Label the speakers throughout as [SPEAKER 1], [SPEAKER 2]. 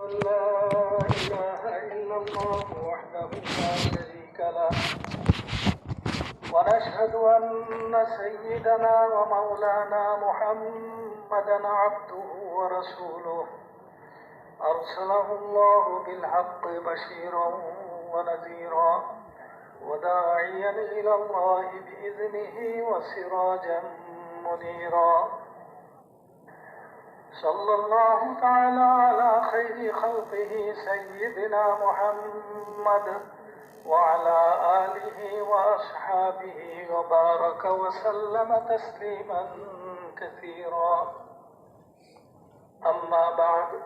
[SPEAKER 1] لا إله إلا الله وحده لا شريك له ونشهد أن سيدنا ومولانا محمدا عبده ورسوله أرسله الله بالحق بشيرا ونذيرا وداعيا إلى الله بإذنه وسراجا منيرا صلى الله تعالى على خير خلقه سيدنا محمد وعلى آله وأصحابه وبارك وسلم تسليما كثيرا أما بعد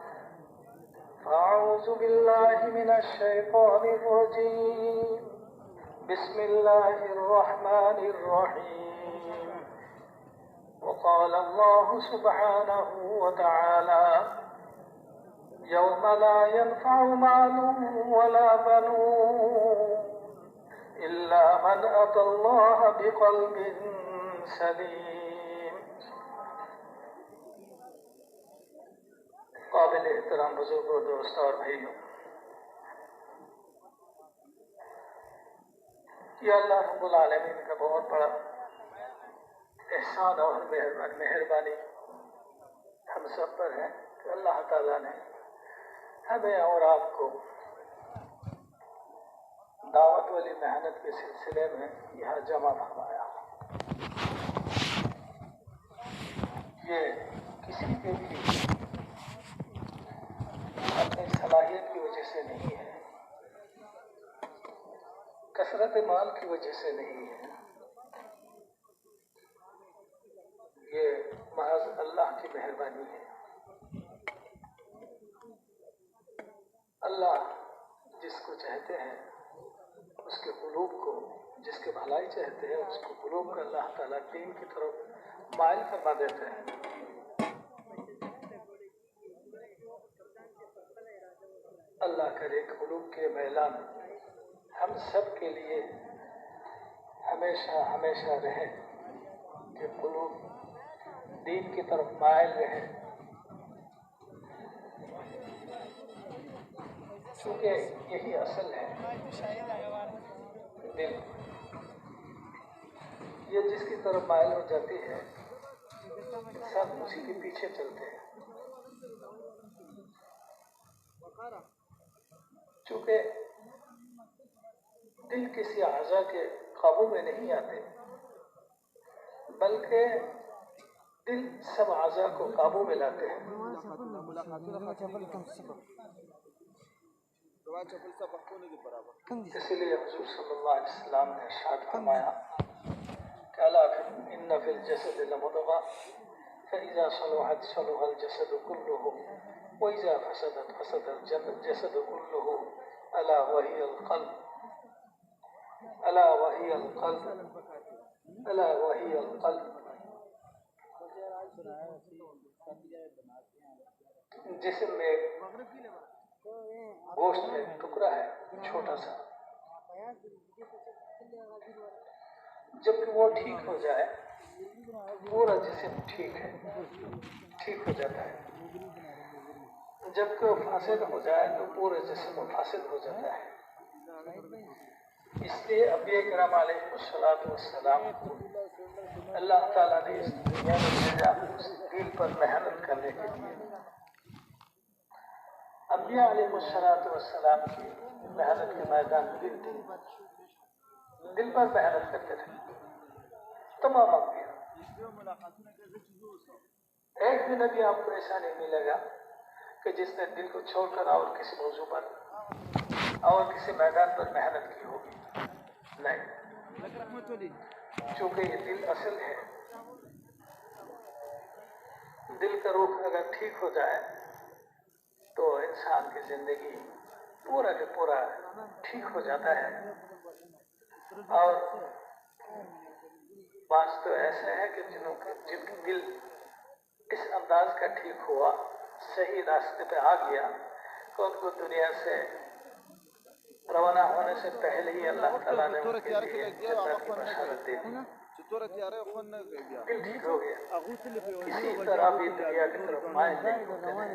[SPEAKER 1] فأعوذ بالله من الشيطان الرجيم بسم الله الرحمن الرحيم وقال الله سبحانه وتعالى يوم لا ينفع مال ولا بنون إلا من أتى الله بقلب سليم. قابل احترام بزرگوں، دوست اور بھائیوں، یہ اللہ رب العالمین کا بہت بڑا احسان اور مہربانی ہم سب پر ہے کہ اللہ تعالیٰ نے ہمیں اور آپ کو دعوت والی محنت کے سلسلے میں یہاں جمع فرمایا. یہ کسی کے بھی اپنی صلاحیت کی وجہ سے نہیں ہے، کثرت مال کی وجہ سے نہیں ہے، یہ محض اللہ کی مہربانی ہے. اللہ جس کو چاہتے ہیں اس کے قلوب کو، جس کے بھلائی چاہتے ہیں اس کو قلوب کا اللہ تعالیٰ دین کی طرف مائل فرما دیتے ہیں. اللہ کرے قلوب کے میلان ہم سب کے لیے ہمیشہ ہمیشہ رہے کہ قلوب دین کی طرف مائل رہے، چونکہ یہی اصل ہے. دل یہ جس کی طرف مائل ہو جاتی ہے سب اسی کے پیچھے چلتے ہیں. چونکہ دل کسی اعضاء کے قابو میں نہیں آتے، بلکہ دل سب اعضاء کو قابو میں لاتے ہیں. اس لیے حضور صلی اللہ علیہ وسلم نے ارشاد فرمایا کہ الا ان فی الجسد لمضغہ فاذا صلحت صلح الجسد كله واذا فسدت فسد الجسد كله الا وهي القلب الا وهي القلب الا وهي القلب. جسم میں گوشت میں ٹکڑا ہے چھوٹا سا، جب کہ وہ ٹھیک ہو جائے پورا جسم ٹھیک ہو جاتا ہے. جب کہ وہ فاسد ہو جائے تو پورا جسم فاسد ہو جاتا ہے. اس لیے انبیاء کرام علیہ الصلوۃ والسلام کو اللہ تعالیٰ نے اس دنیا میں بھیجا اس دل پر محنت کرنے کے لیے. انبیاء علیہ الصلوۃ والسلام کی محنت کے میدان دل تھی، دل پر محنت کرتے تھے تمام انبیاء. ایک بھی نبی آپ کو ایسا نہیں ملے گا کہ جس نے دل کو چھوڑ کر اور کسی موضوع پر اور کسی میدان پر محنت کی ہوگی. نہیں، چونکہ یہ دل اصل ہے. دل کا رخ اگر ٹھیک ہو جائے تو انسان کی زندگی پورا کے پورا ٹھیک ہو جاتا ہے. اور بعض تو ایسے ہیں کہ جن کا دل اس انداز کا ٹھیک ہوا، صحیح راستے پہ آ گیا کہ ان کو دنیا سے روانہ ہونے سے پہلے ہی اللہ تعالیٰ نے ان کے لیے جنت کی بشارت دے دی. دل ٹھیک ہو گیا. کسی طرح بھی دنیا کی طرف مائل نہیں ہوتے ہیں.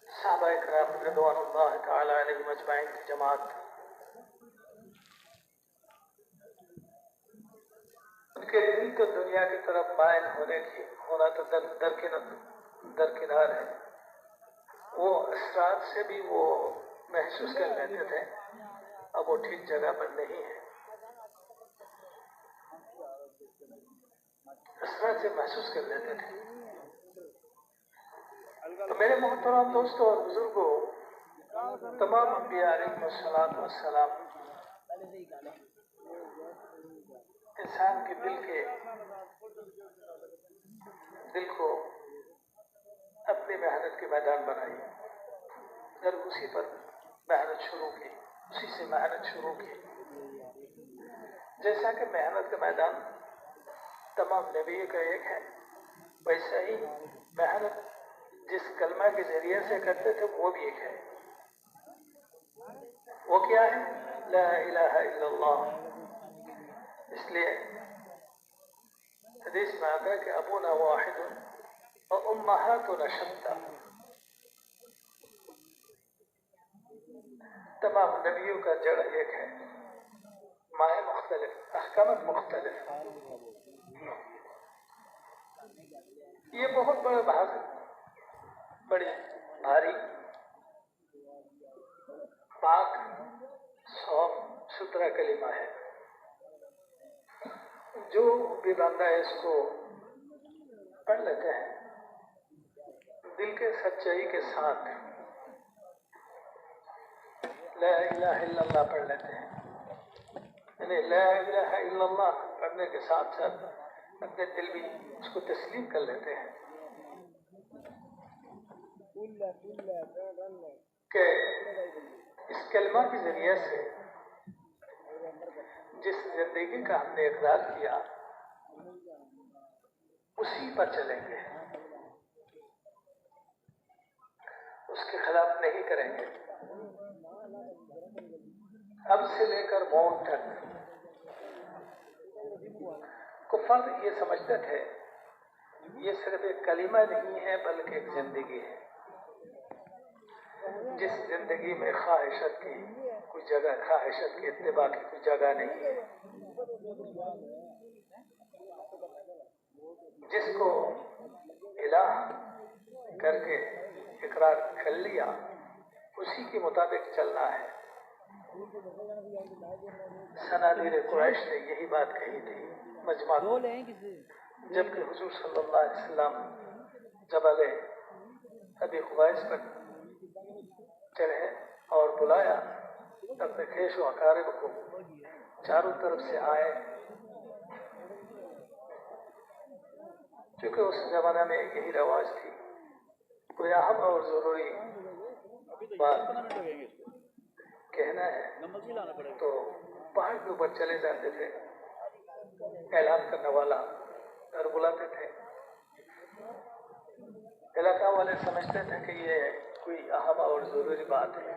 [SPEAKER 1] صحابہ کرام رضوان اللہ تعالی علیہم اجمعین کی جماعت ان کے دل تو دنیا کی طرف مائل ہونا تو درکنار ہے. وہ اسرار سے بھی وہ محسوس کر لیتے تھے اب وہ ٹھیک جگہ پر نہیں ہے. اسرار سے محسوس کر لیتے تھے. تو میرے محترم دوستوں اور بزرگوں، تمام انبیاء علیہ السلام انسان کے دل کو اپنی محنت کے میدان بنائی. اگر اسی پر محنت شروع کی، اسی سے محنت شروع کی، جیسا کہ محنت کا میدان تمام نبی کا ایک ہے، ویسا ہی محنت جس کلمہ کے ذریعے سے کرتے تھے وہ بھی ایک ہے. وہ کیا ہے؟ لا الہ الا اللہ. اس لیے حدیث میں آتا ہے کہ ابونا واحد و امہاتنا شتیٰ. تمام نبیوں کا جڑ ایک ہے، مائیں مختلف، احکامات مختلف. یہ بہت بڑی بھاری پاک صاف ستھرا کلمہ ہے. جو بھی بندہ اس کو پڑھ لیتے ہیں دل کے سچائی کے ساتھ، لا الہ الا اللہ پڑھ لیتے ہیں، یعنی لا الہ الا اللہ پڑھنے کے ساتھ ساتھ اپنے دل بھی اس کو تسلیم کر لیتے ہیں کہ اس کلمہ کے ذریعے سے جس زندگی کا ہم نے اقرار کیا اسی پر چلیں گے، اس کے خلاف نہیں کریں گے. اب سے لے کر موت تک کفار یہ سمجھتے تھے یہ صرف ایک کلمہ نہیں ہے بلکہ ایک زندگی ہے، جس زندگی میں خواہشت کی کوئی جگہ، خواہشت کے اتباع کی کوئی جگہ نہیں ہے. جس کو الہ کر کے اقرار کر لیا اسی کے مطابق چلنا ہے. صنادید قریش نے یہی بات کہی تھی مجمع کو، جبکہ حضور صلی اللہ علیہ وسلم جبل ابی قبیس پر چڑھے اور بلایا اپنے خیش و اقارب کو، چاروں طرف سے آئے. چونکہ اس زمانہ میں یہی رواج تھی، کوئی اہم اور ضروری بات کہنا ہے تو پہاڑ کے اوپر چلے جاتے تھے، اعلان کرنے والا اور بلاتے تھے. علاقہ والے سمجھتے تھے کہ یہ کوئی اہم اور ضروری بات ہے،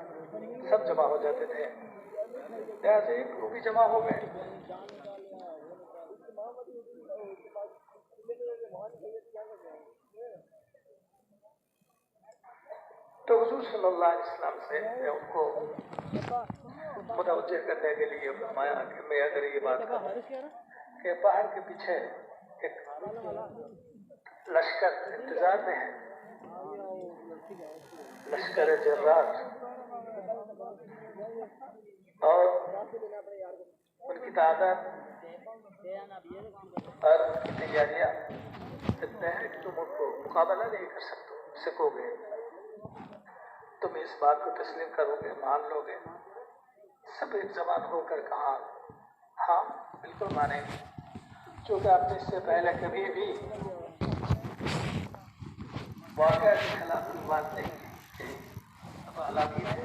[SPEAKER 1] سب جمع ہو جاتے تھے. لہٰذا ایک گروپ جمع ہو گئے. تو حضور صلی اللہ علیہ وسلم سے ان کو متوجہ کرنے کے لیے فرمایا کہ میں اگر یہ بات کہوں کہ پہاڑ کے پیچھے ایک لشکر انتظار میں ہے، لشکر جرات، اور ان کی تعداد اور ان کی تیاریاں اتنے ہیں کہ تم ان کو مقابلہ نہیں کر سکو گے، تم اس بات کو تسلیم کرو گے، مان لو گے. سب ایک زبان ہو کر کہا ہاں بالکل مانیں گے، چونکہ آپ نے اس سے پہلے کبھی بھی واقعہ کے خلاف کوئی بات نہیں کی. اب حالانکہ ہے.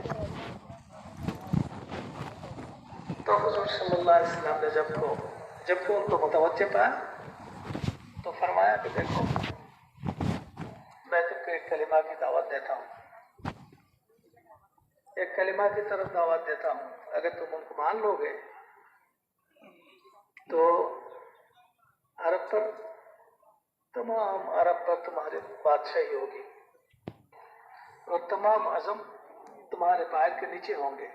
[SPEAKER 1] تو حضور صلی اللہ علیہ وسلم نے جب کہ ان کو متوجہ پایا تو فرمایا کہ دیکھو میں تم کو ایک کلمہ کی دعوت دیتا ہوں، ایک کلمہ کی طرف دعوت دیتا ہوں، اگر تم ان کو مان لو گے تو عرب پر، تمام عرب پر تمہاری بادشاہی ہوگی اور تمام عزم تمہارے پیر کے نیچے ہوں گے۔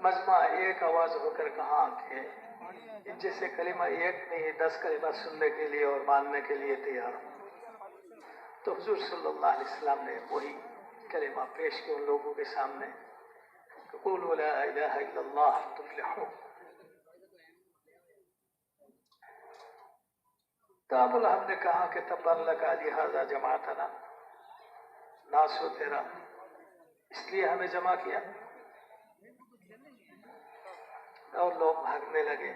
[SPEAKER 1] مجمع ایک آواز ہو کر کہا کہ جیسے کلمہ ایک نہیں 10 کلمہ سننے کے لیے اور ماننے کے لیے تیار ہوں۔ تو حضور صلی اللہ علیہ وسلم نے وہی کلمہ پیش کیا ان لوگوں کے سامنے، قولوا لا الہ الا اللہ تفلحون۔ تاب ہم نے کہا کہ تبا لک لہذا جماعتنا، ناس ہو تیرا، اس لیے ہمیں جمع کیا۔ اور لوگ بھاگنے لگے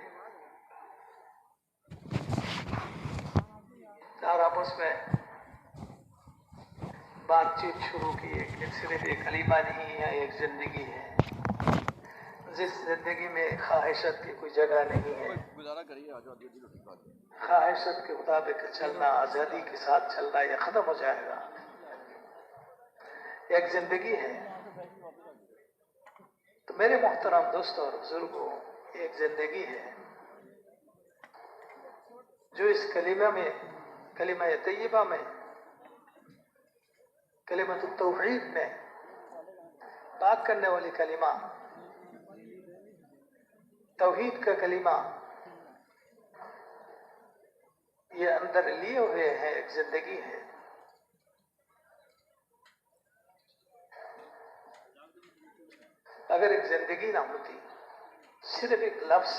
[SPEAKER 1] اور آپس میں بات چیت شروع کی کہ صرف ایک کلمہ نہیں ہے، ایک زندگی ہے، جس زندگی میں خواہشت کی کوئی جگہ نہیں ہے، خواہشت کے مطابق چلنا، آزادی کے ساتھ چلنا یہ ختم ہو جائے گا۔ ایک زندگی ہے۔ تو میرے محترم دوستوں اور بزرگوں، ایک زندگی ہے جو اس کلمہ میں، کلمہ طیبہ میں، کلمۃ التوحید میں، پاک کرنے والی کلمہ، توحید کا کلمہ یہ اندر لیے ہوئے ہیں، ایک زندگی ہے۔ اگر ایک زندگی نہ ہوتی، صرف ایک لفظ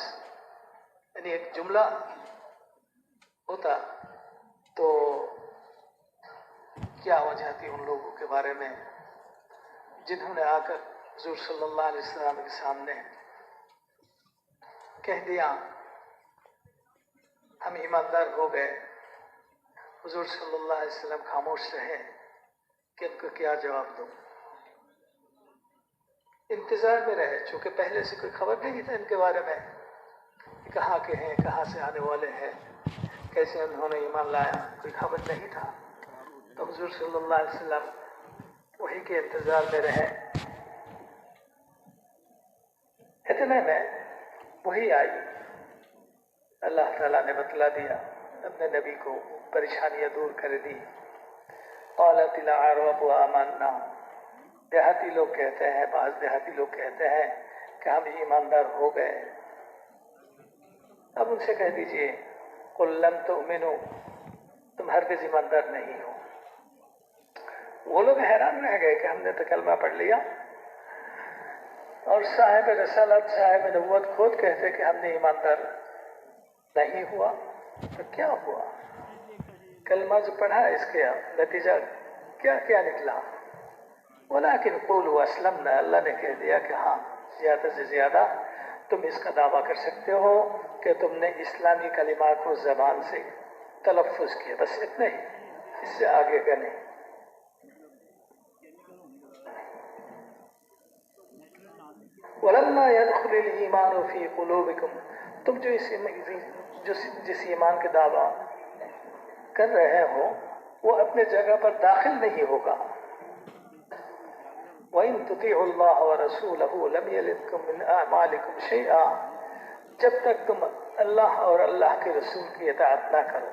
[SPEAKER 1] یعنی ایک جملہ ہوتا تو کیا وجہ تھی ان لوگوں کے بارے میں جنہوں نے آ کر حضور صلی اللہ علیہ وسلم کے سامنے کہہ دیا ہم ایماندار ہو گئے۔ حضور صلی اللہ علیہ وسلم خاموش رہے کہ ان کو کیا جواب دو۔ انتظار میں رہے، چونکہ پہلے سے کوئی خبر نہیں تھا ان کے بارے میں، کہاں کے ہیں، کہاں سے آنے والے ہیں، کیسے انہوں نے ایمان لایا، کوئی خبر نہیں تھا۔ تو حضور صلی اللہ علیہ وسلم وہی کے انتظار میں رہے۔ اتنے میں وہی آئی، اللہ تعالیٰ نے بتلا دیا، اپنے نبی کو پریشانیاں دور کر دی۔ قالت الاعراب آمنا، دیہاتی لوگ کہتے ہیں، بعض دیہاتی لوگ کہتے ہیں کہ ہم ایماندار ہو گئے۔ اب ان سے کہہ دیجئے قل لم تؤمنوا، تم ہرگز ایماندار نہیں ہو۔ وہ لوگ حیران رہ گئے کہ ہم نے تو کلمہ پڑھ لیا اور صاحب رسالت، صاحب نبوت خود کہتے کہ ہم نے ایماندار نہیں ہوا، تو کیا ہوا؟ کلمہ جو پڑھا اس کے نتیجہ کیا کیا نکلا؟ ولیکن قولوا اسلمنا، اللہ نے کہہ دیا کہ ہاں زیادہ سے زیادہ تم اس کا دعویٰ کر سکتے ہو کہ تم نے اسلامی کلمات کو زبان سے تلفظ کیا، بس اتنے ہی، اس سے آگے کا نہیں۔ وَلَمَّا يَدْخُلِ الْإِيمَانُ فِي قُلُوبِكُمْ، تم جو جس ایمان کے دعویٰ کر رہے ہو وہ اپنے جگہ پر داخل نہیں ہوگا۔ وَإِن تُطِيعُوا اللَّهَ وَرَسُولَهُ لَمْ يَلِدْكُمْ مِنْ أَعْمَالِكُمْ شَيْئًا، جب تک تم اللہ اور اللہ کے رسول کی اطاعت نہ کرو۔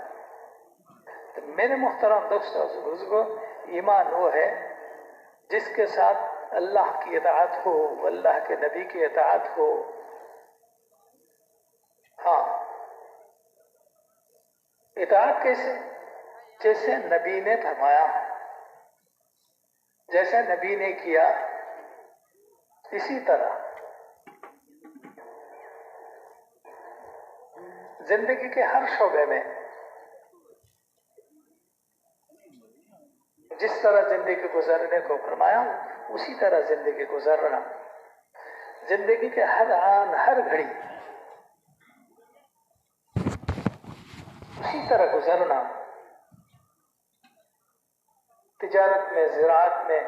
[SPEAKER 1] تو میرے محترم دوستوں بزرگوں، ایمان وہ ہے جس کے ساتھ اللہ کی اطاعت ہو، اللہ کے نبی کی اطاعت ہو۔ ہاں، اطاعت کیسے؟ جیسے نبی نے فرمایا، جیسے نبی نے کیا، اسی طرح زندگی کے ہر شعبے میں جس طرح زندگی گزارنے کو فرمایا اسی طرح زندگی گزارنا، زندگی کے ہر آن ہر گھڑی اسی طرح گزارنا، تجارت میں، زراعت میں،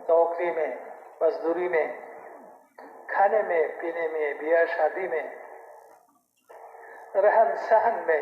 [SPEAKER 1] نوکری میں، مزدوری میں، کھانے میں، پینے میں، بیاہ شادی میں، رہن سہن میں،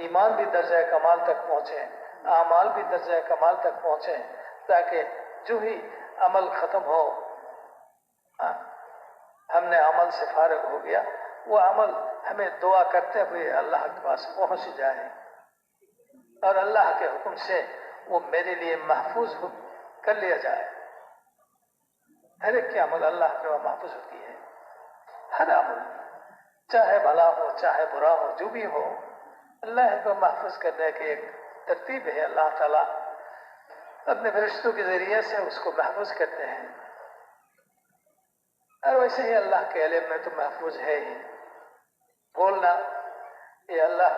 [SPEAKER 1] ایمان بھی درجہ کمال تک پہنچے، اعمال بھی درجہ کمال تک پہنچے، تاکہ جو ہی عمل ختم ہو، ہم نے عمل سے فارغ ہو گیا، وہ عمل ہمیں دعا کرتے ہوئے اللہ کے پاس پہنچ جائے، اور اللہ کے حکم سے وہ میرے لیے محفوظ کر لیا جائے۔ ہر ایک کے عمل اللہ کے وہاں محفوظ ہوتی ہے، ہر عمل، چاہے بھلا ہو چاہے برا ہو، جو بھی ہو، اللہ کو محفوظ کرنے کی ایک ترتیب ہے۔ اللہ تعالیٰ اپنے فرشتوں کے ذریعے سے اس کو محفوظ کرتے ہیں، اور ویسے ہی اللہ کے علم میں تو محفوظ ہے ہی۔ بولنا یہ اللہ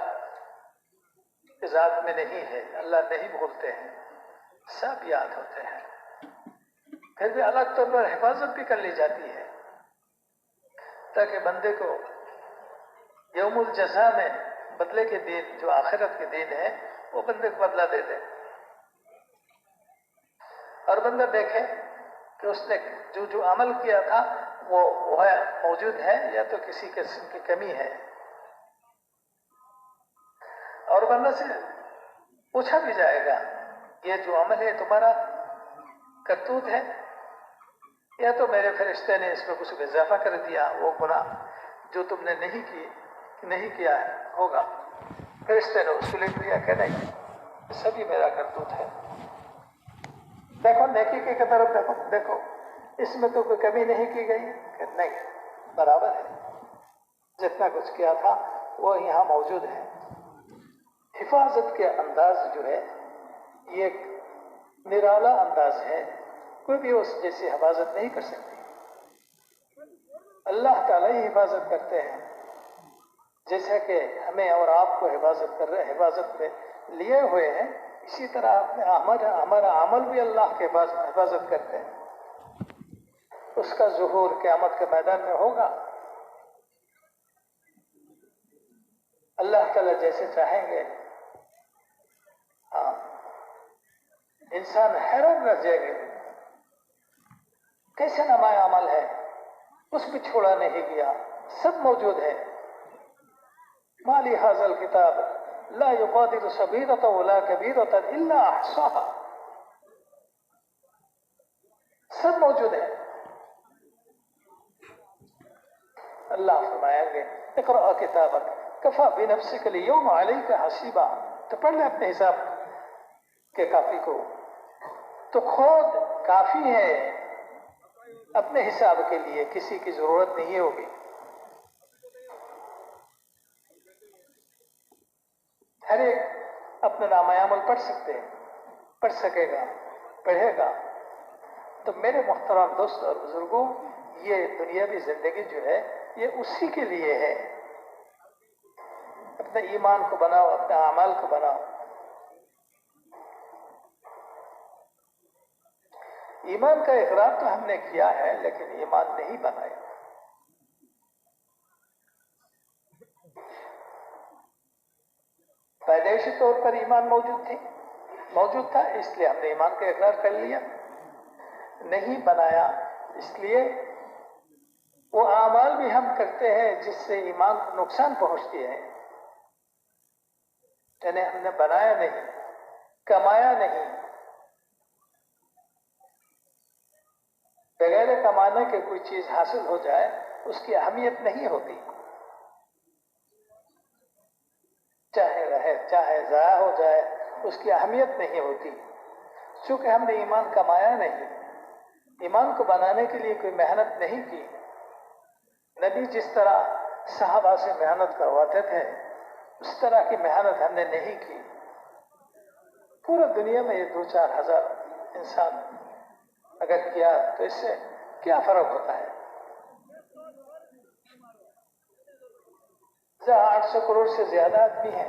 [SPEAKER 1] کی ذات میں نہیں ہے، اللہ نہیں بولتے ہیں، سب یاد ہوتے ہیں، پھر بھی الگ طور پر حفاظت بھی کر لی جاتی ہے، تاکہ بندے کو یوم الجزا میں بدلے کے دن، جو آخرت کے دن ہے، وہ بندے کو بدلہ دے دے، اور بندہ دیکھے کہ اس نے جو عمل کیا تھا وہ موجود ہے یا تو کسی قسم کی کمی ہے، اور بندہ سے پوچھا بھی جائے گا یہ جو عمل ہے تمہارا کرتوت ہے یا تو میرے فرشتے نے اس میں کچھ اضافہ کر دیا، وہ گناہ جو تم نے نہیں کیا ہے ہوگا، فرشتے نے اس کو لکھ دیا کہ نہیں، سبھی میرا کرتوت ہے۔ دیکھو نیکی کی طرف دیکھو، اس میں تو کوئی کمی نہیں کی گئی کہ نہیں، برابر ہے، جتنا کچھ کیا تھا وہ یہاں موجود ہے۔ حفاظت کے انداز جو ہے یہ ایک نرالا انداز ہے، کوئی بھی اس جیسی حفاظت نہیں کر سکتی، اللہ تعالیٰ ہی حفاظت کرتے ہیں، جیسا کہ ہمیں اور آپ کو حفاظت میں لیے ہوئے ہیں، اسی طرح ہمارا عمل بھی اللہ کے حفاظت کرتے ہیں۔ اس کا ظہور قیامت کے میدان میں ہوگا، اللہ تعالیٰ جیسے چاہیں گے۔ ہاں، انسان حیران رہ جائے گا، کیسے نمایاں عمل ہے، اس بھی چھوڑا نہیں گیا، سب موجود ہے۔ مالی ھذا الکتاب لا یغادر صغیرۃ ولا کبیرۃ الا احصاها، سب موجود ہے۔ اللہ فرمائیں گے اقرأ کتابک کفی بنفسک الیوم علیک حسیبا، تو پڑھ لے اپنے حساب کے کافی کو، تو خود کافی ہے اپنے حساب کے لیے، کسی کی ضرورت نہیں ہوگی۔ ہر ایک اپنا نامہ عمل پڑھ سکے گا، پڑھے گا۔ تو میرے محترم دوست اور بزرگوں، یہ دنیاوی زندگی جو ہے یہ اسی کے لیے ہے، اپنے ایمان کو بناؤ، اپنے اعمال کو بناؤ۔ ایمان کا اقرار تو ہم نے کیا ہے لیکن ایمان نہیں بنایا۔ پیدائشی طور پر ایمان موجود تھا، اس لیے ہم نے ایمان کا اقرار کر لیا، نہیں بنایا، اس لیے وہ اعمال بھی ہم کرتے ہیں جس سے ایمان کو نقصان پہنچتی ہے، یعنی ہم نے بنایا نہیں، کمایا نہیں، بغیر کمانے کے کوئی چیز حاصل ہو جائے اس کی اہمیت نہیں ہوتی، چاہے رہے چاہے ضائع ہو جائے اس کی اہمیت نہیں ہوتی، چونکہ ہم نے ایمان کمایا نہیں، ایمان کو بنانے کے لیے کوئی محنت نہیں کی۔ نبی جس طرح صحابہ سے محنت کرواتے تھے اس طرح کی محنت ہم نے نہیں کی۔ پورا دنیا میں یہ 2-4 ہزار انسان اگر کیا تو اس سے کیا فرق ہوتا ہے؟ جہاں 800 کروڑ سے زیادہ آدمی ہیں،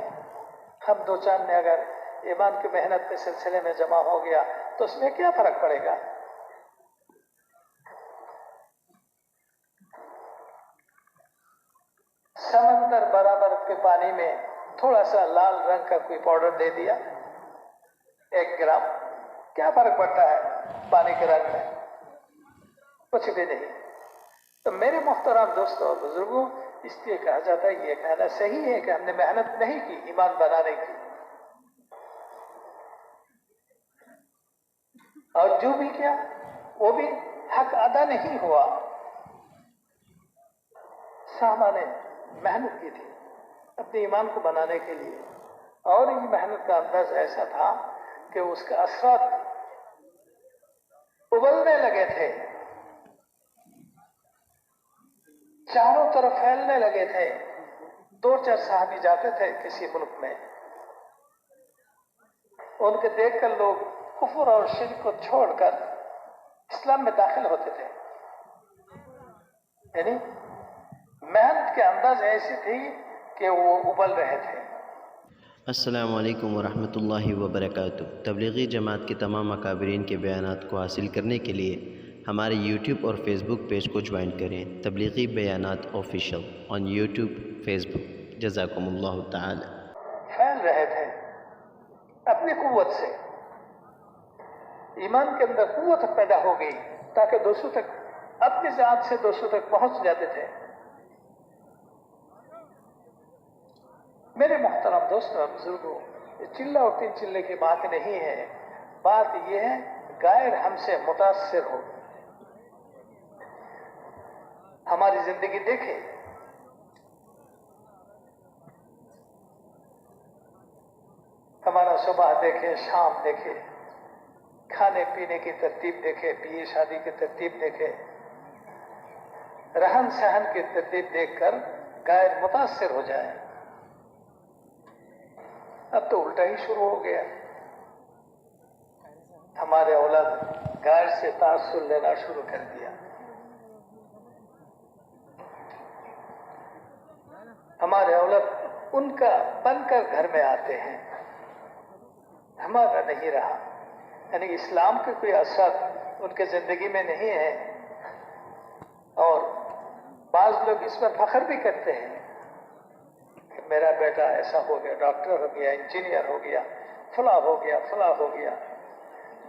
[SPEAKER 1] ہم 2-4 نے اگر ایمان کی محنت کے سلسلے میں جمع ہو گیا تو اس میں کیا فرق پڑے گا؟ سمندر برابر کے پانی میں تھوڑا سا لال رنگ کا کوئی پاؤڈر دے دیا، 1 گرام، کیا فرق پڑتا ہے پانی کے رنگ میں؟ کچھ بھی نہیں۔ تو میرے محترم دوستوں اور بزرگوں، اس لیے کہا جاتا ہے یہ کہنا صحیح ہے کہ ہم نے محنت نہیں کی ایمان بنانے کی، اور جو بھی کیا وہ بھی حق ادا نہیں ہوا۔ صحابہ نے محنت کی تھی اپنے ایمان کو بنانے کے لیے، اور یہ محنت کا انداز ایسا تھا کہ اس کے اثرات ابلنے لگے تھے، چاروں طرف پھیلنے لگے تھے۔ 2-4 صحابی جاتے تھے کسی ملک میں، ان کے دیکھ کر لوگ کفر اور شرک کو چھوڑ کر اسلام میں داخل ہوتے تھے۔ یعنی محنت کے انداز ایسی تھی کہ وہ ابل رہے تھے۔
[SPEAKER 2] السلام علیکم ورحمۃ اللہ وبرکاتہ۔ تبلیغی جماعت کے تمام اکابرین کے بیانات کو حاصل کرنے کے لیے ہمارے یوٹیوب اور فیس بک پیج کو جوائن کریں، تبلیغی بیانات آفیشیل آن یوٹیوب فیس بک۔ جزاکم اللہ تعالی۔
[SPEAKER 1] پھیل رہے تھے اپنی قوت سے، ایمان کے اندر قوت پیدا ہو گئی تاکہ دوسروں تک اپنی ذات سے دوسروں تک پہنچ جاتے تھے۔ میرے محترم دوستوں اور بزرگوں، یہ چلہ اور 3 چلے کی بات نہیں ہے، بات یہ ہے غیر ہم سے متاثر ہو۔ ہماری زندگی دیکھیں، ہمارا صبح دیکھیں، شام دیکھیں، کھانے پینے کی ترتیب دیکھیں، بیاہ شادی کی ترتیب دیکھیں، رہن سہن کی ترتیب دیکھ کر غیر متاثر ہو جائے۔ اب تو الٹا ہی شروع ہو گیا، ہمارے اولاد غیر سے تاثر لینا شروع کر دیا۔ ہمارے اولاد ان کا بن کر گھر میں آتے ہیں، ہمارا نہیں رہا۔ یعنی اسلام کے کوئی اثرات ان کے زندگی میں نہیں ہے، اور بعض لوگ اس پر فخر بھی کرتے ہیں کہ میرا بیٹا ایسا ہو گیا، ڈاکٹر ہو گیا، انجینئر ہو گیا، فلاں ہو گیا، فلاں ہو گیا،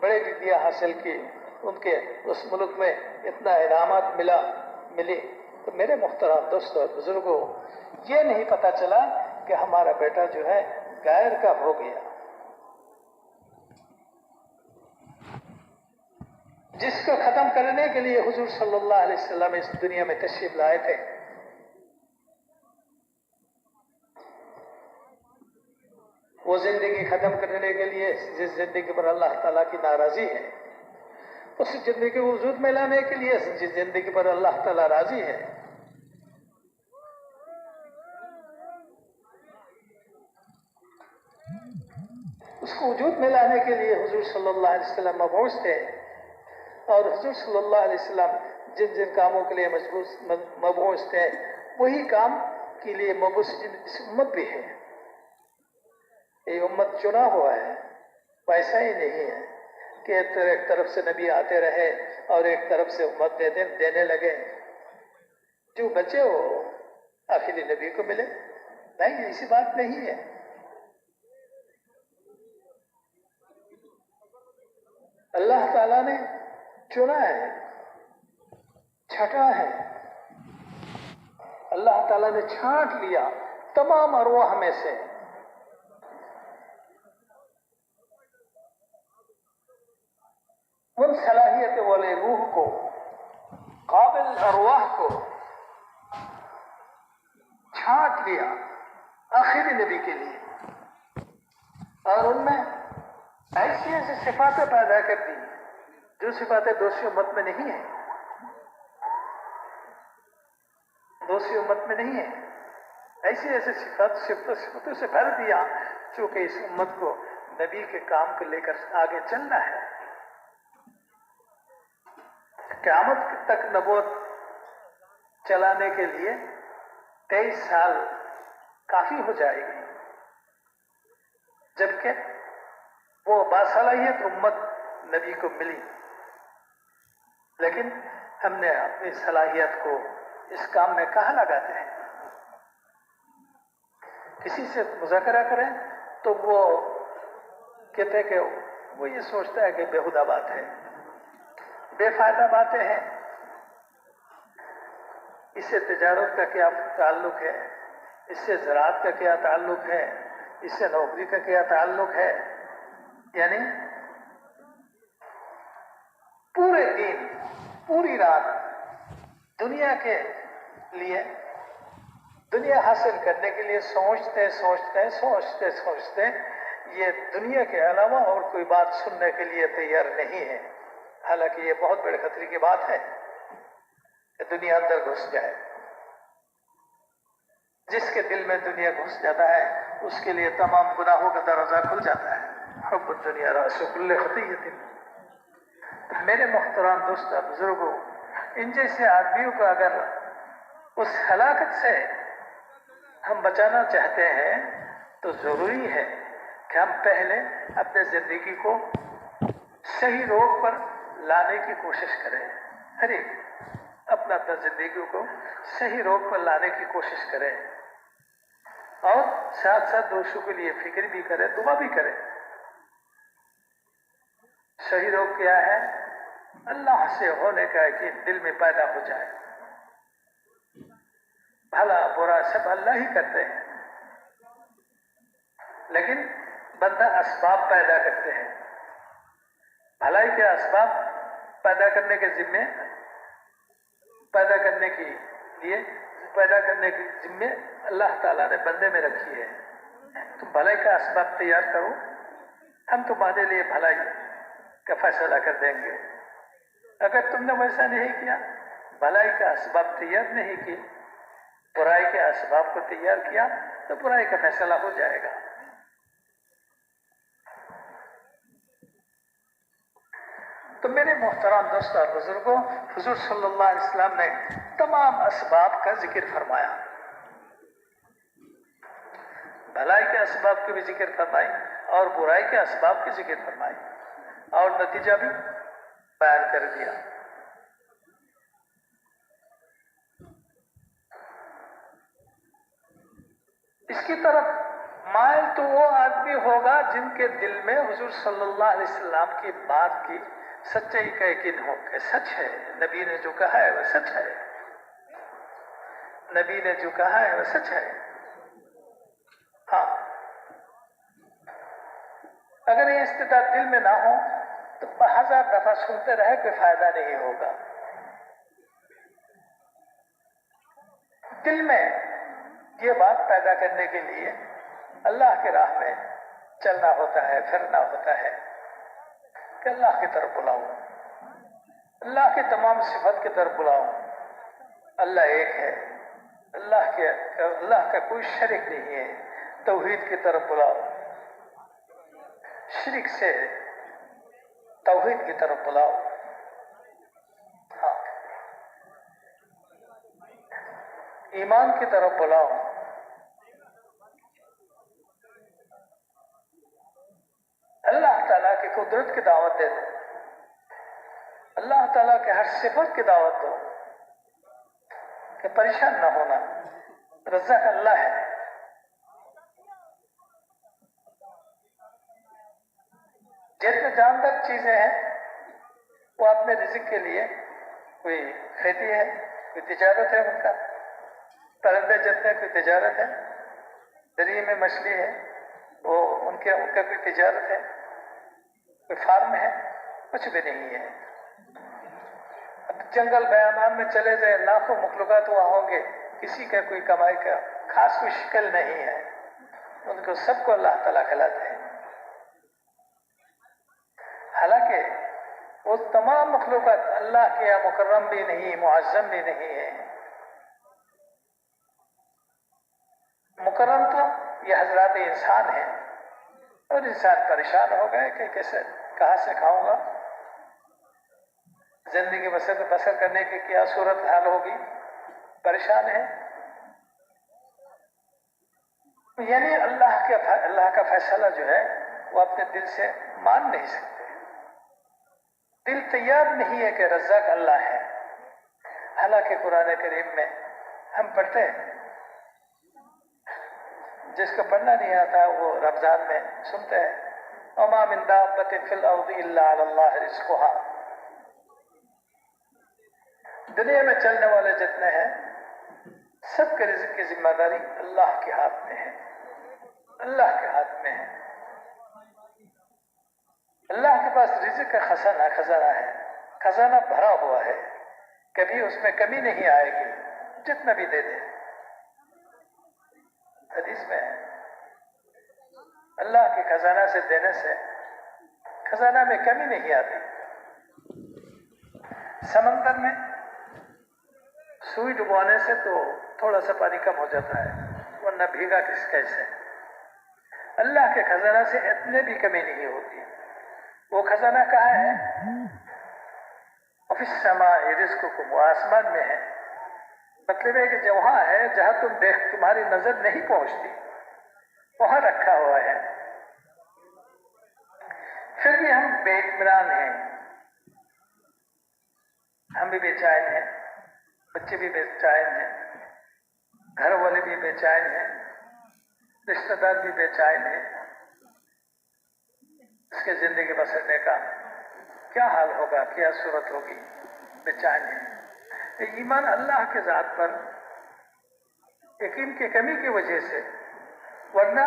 [SPEAKER 1] بڑے ڈگریاں حاصل کی، ان کے اس ملک میں اتنا انعامات ملی۔ تو میرے محترم دوستوں اور بزرگوں، یہ نہیں پتا چلا کہ ہمارا بیٹا جو ہے غیر کا ہو گیا، جس کو ختم کرنے کے لیے حضور صلی اللہ علیہ وسلم اس دنیا میں تشریف لائے تھے۔ وہ زندگی ختم کرنے کے لیے جس زندگی پر اللہ تعالیٰ کی ناراضی ہے، اس زندگی کو وجود میں لانے کے لیے جس زندگی پر اللہ تعالیٰ راضی ہے، اس کو وجود میں لانے کے لیے حضور صلی اللہ علیہ وسلم مبعوث تھے۔ اور حضور صلی اللہ علیہ وسلم جن جن کاموں کے لیے مبعوث تھے، وہی کام کے لیے مبعوث اس امت بھی ہے۔ یہ امت چنا ہوا ہے، ویسا ہی نہیں ہے کہ ایک طرف سے نبی آتے رہے اور ایک طرف سے امت دینے لگے، جو بچے وہ آخری نبی کو ملے۔ نہیں، ایسی بات نہیں ہے۔ اللہ تعالیٰ نے چنا ہے، چھٹا ہے، اللہ تعالیٰ نے چھانٹ لیا تمام ارواح میں سے۔ ان صلاحیت والے روح کو، قابل ارواح کو چھانٹ لیا آخری نبی کے لیے، اور ان میں ایسی ایسی صفاتیں پیدا کر دی جو صفاتیں دوسری امت میں نہیں ہیں، دوسری امت میں نہیں ہے۔ ایسی ایسی صفتوں سے بھر دیا چونکہ اس امت کو نبی کے کام کو لے کر آگے چلنا ہے۔ قیامت تک نبوت چلانے کے لیے 23 سال کافی ہو جائے گی، جبکہ وہ باصلاحیت امت نبی کو ملی، لیکن ہم نے اپنی صلاحیت کو اس کام میں کہاں لگاتے ہیں؟ کسی سے مذاکرہ کریں تو وہ کہتے ہیں کہ وہ یہ سوچتا ہے کہ بیہودہ بات ہے، بے فائدہ باتیں ہیں۔ اس سے تجارت کا کیا تعلق ہے، اس سے زراعت کا کیا تعلق ہے، اس سے نوکری کا کیا تعلق ہے. یعنی پورے دن پوری رات دنیا کے لیے، دنیا حاصل کرنے کے لیے سوچتے سوچتے سوچتے سوچتے یہ دنیا کے علاوہ اور کوئی بات سننے کے لیے تیار نہیں ہے. حالانکہ یہ بہت بڑے خطرے کی بات ہے کہ دنیا اندر گھس جائے. جس کے دل میں دنیا گھس جاتا ہے اس کے لیے تمام گناہوں کا دروازہ کھل جاتا ہے. حب الدنیا راس کل خطیئۃ. میرے محترم دوستوں بزرگوں، ان جیسے آدمیوں کو اگر اس ہلاکت سے ہم بچانا چاہتے ہیں تو ضروری ہے کہ ہم پہلے اپنے زندگی کو صحیح روپ پر لانے کی کوشش کریں. ہر ایک اپنا زندگی کو صحیح روپ پر لانے کی کوشش کریں اور ساتھ ساتھ دوستوں کے لیے فکر بھی کریں، دعا بھی کریں. صحیح روپ کیا ہے؟ اللہ سے ہونے کا یقین دل میں پیدا ہو جائے. بھلا برا سب اللہ ہی کرتے ہیں، لیکن بندہ اسباب پیدا کرتے ہیں. بھلائی کے اسباب پیدا کرنے کے ذمے پیدا کرنے کی ذمے اللہ تعالیٰ نے بندے میں رکھی ہے. تو بھلائی کا اسباب تیار کرو، ہم تمہارے لیے بھلائی کا فیصلہ کر دیں گے. اگر تم نے ویسا نہیں کیا، بھلائی کا اسباب تیار نہیں کی، برائی کے اسباب کو تیار کیا، تو برائی کا فیصلہ ہو جائے گا. تو میرے محترم دوستوں اور بزرگوں، حضور صلی اللہ علیہ وسلم نے تمام اسباب کا ذکر فرمایا. بھلائی کے اسباب کی بھی ذکر فرمائی اور برائی کے اسباب کی ذکر فرمائی اور نتیجہ بھی بیان کر دیا. اس کی طرف مائل تو وہ آدمی ہوگا جن کے دل میں حضور صلی اللہ علیہ وسلم کی بات کی سچائی کا یقین ہو کہ سچ ہے، نبی نے جو کہا ہے وہ سچ ہے، نبی نے جو کہا ہے وہ سچ ہے. ہاں، اگر یہ استعداد دل میں نہ ہو تو 1000 دفعہ سنتے رہے کوئی فائدہ نہیں ہوگا. دل میں یہ بات پیدا کرنے کے لیے اللہ کی راہ میں چلنا ہوتا ہے، پھرنا ہوتا ہے کہ اللہ کی طرف بلاؤ، اللہ کی تمام صفات کی طرف بلاؤ. اللہ ایک ہے، اللہ کا کوئی شریک نہیں ہے. توحید کی طرف بلاؤ، شرک سے توحید کی طرف بلاؤ. ہاں، ایمان کی طرف بلاؤ. اللہ تعالیٰ کی قدرت کی دعوت دے دو، اللہ تعالیٰ کے ہر صفت کی دعوت دو کہ پریشان نہ ہونا، رزاق اللہ ہے. جتنے جاندار چیزیں ہیں وہ اپنے رزق کے لیے، کوئی کھیتی ہے، کوئی تجارت ہے، ان کا پرندے جتنے کوئی تجارت ہے، دریا میں مچھلی ہے وہ ان کا کوئی تجارت ہے، کوئی فارم ہے، کچھ بھی نہیں ہے. جنگل بیابان میں چلے جائے، لاکھوں مخلوقات وہاں ہوں گے، کسی کا کوئی کمائی کا خاص کوئی شکل نہیں ہے. ان کو سب کو اللہ تعالیٰ کھلاتے ہیں. حالانکہ وہ تمام مخلوقات اللہ کے یہاں مکرم بھی نہیں، معظم بھی نہیں ہے. مکرم تو یہ حضرات انسان ہیں، اور انسان پریشان ہو گئے کہ کیسے، کہاں سے کھاؤں گا، زندگی بسر کرنے کی کیا صورت حال ہوگی، پریشان ہے. یعنی اللہ کا فیصلہ جو ہے وہ اپنے دل سے مان نہیں سکتے. دل تیار نہیں ہے کہ رزاق اللہ ہے. حالانکہ قرآن کریم میں ہم پڑھتے ہیں، جس کو پڑھنا نہیں آتا وہ رمضان میں سنتے ہیں، وَمَا مِن دَابَّةٍ فِي الْأَرْضِ إِلَّا عَلَى اللَّهِ رِزْقُهَا. دنیا میں چلنے والے جتنے ہیں سب کے رزق کی ذمہ داری اللہ کے ہاتھ میں ہے، اللہ کے ہاتھ میں ہے۔ اللہ کے پاس رزق کا خزانہ ہے، خزانہ بھرا ہوا ہے، کبھی اس میں کمی نہیں آئے گی، جتنا بھی دے دے۔ حدیث میں ہے اللہ کے خزانہ سے دینے سے خزانہ میں کمی نہیں آتی۔ سمندر میں سوئی ڈبوانے سے تو تھوڑا سا پانی کم ہو جاتا ہے، ورنہ بھیگا کیسے؟ اللہ کے خزانہ سے اتنے بھی کمی نہیں ہوتی۔ وہ خزانہ کہاں ہے؟ وفی السماء رزقکم، وہ آسمان میں ہے۔ مطلب ہے کہ جو وہاں ہے جہاں تمہاری نظر نہیں پہنچتی، وہاں رکھا ہوا ہے۔ پھر بھی ہم بے اطمینان ہیں، ہم بھی بے چین ہیں، بچے بھی بے چین ہیں، گھر والے بھی بے چین ہیں، رشتہ دار بھی بے چین ہیں۔ اس کے زندگی بسرنے کا کیا حال ہوگا، کیا صورت ہوگی؟ بے چین ہے۔ ایمان اللہ کے ذات پر یقین کی کمی کی وجہ سے، ورنہ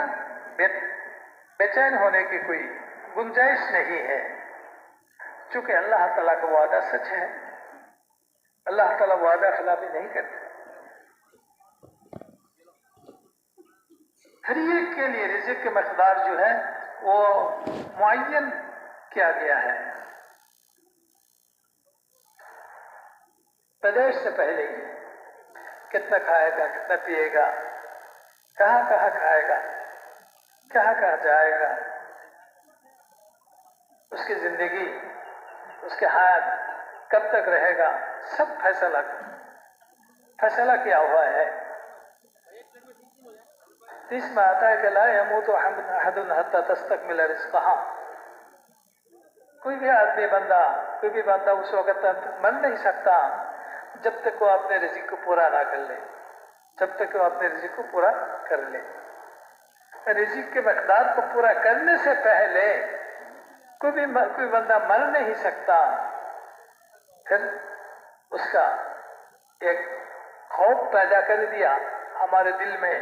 [SPEAKER 1] بے چین ہونے کی کوئی گنجائش نہیں ہے، چونکہ اللہ تعالیٰ کا وعدہ سچ ہے، اللہ تعالیٰ وعدہ خلافی نہیں کرتے۔ ہر ایک کے لیے رزق کی مقدار جو ہے وہ معین کیا گیا ہے پیدائش سے پہلے ہی، کتنا کھائے گا، کتنا پیے گا، کہاں کہاں کھائے گا، کہاں کہاں جائے گا، اس کی زندگی، اس کے ہاتھ کب تک رہے گا، سب فیصلہ کیا ہوا ہے۔ اس میں آتا ہے کہ لا يموت احد حتى تستكمل رزقها، کوئی بھی بندہ اس وقت تک مر نہیں سکتا جب تک وہ اپنے رزق کو پورا نہ کر لے، جب تک وہ اپنے رزق کو پورا کر لے۔ رزق کے مقدار کو پورا کرنے سے پہلے کوئی بندہ مر نہیں سکتا۔ پھر اس کا ایک خوف پیدا کر دیا ہمارے دل میں،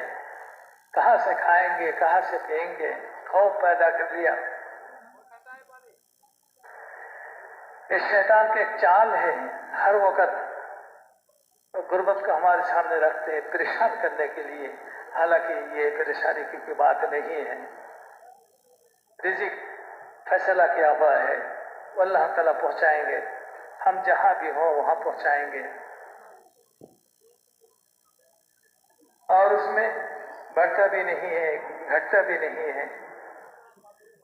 [SPEAKER 1] کہاں سے کھائیں گے، کہاں سے پئیں گے، خوف پیدا کر دیا۔ یہ شیطان کے ایک چال ہے، ہر وقت غربت کو ہمارے سامنے رکھتے ہیں پریشان کرنے کے لیے، حالانکہ یہ پریشانی کی کوئی بات نہیں ہے۔ رزق فیصلہ کیا ہوا ہے، وہ اللہ تعالیٰ پہنچائیں گے، ہم جہاں بھی ہوں وہاں پہنچائیں گے، اور اس میں بڑھتا بھی نہیں ہے، گھٹتا بھی نہیں ہے۔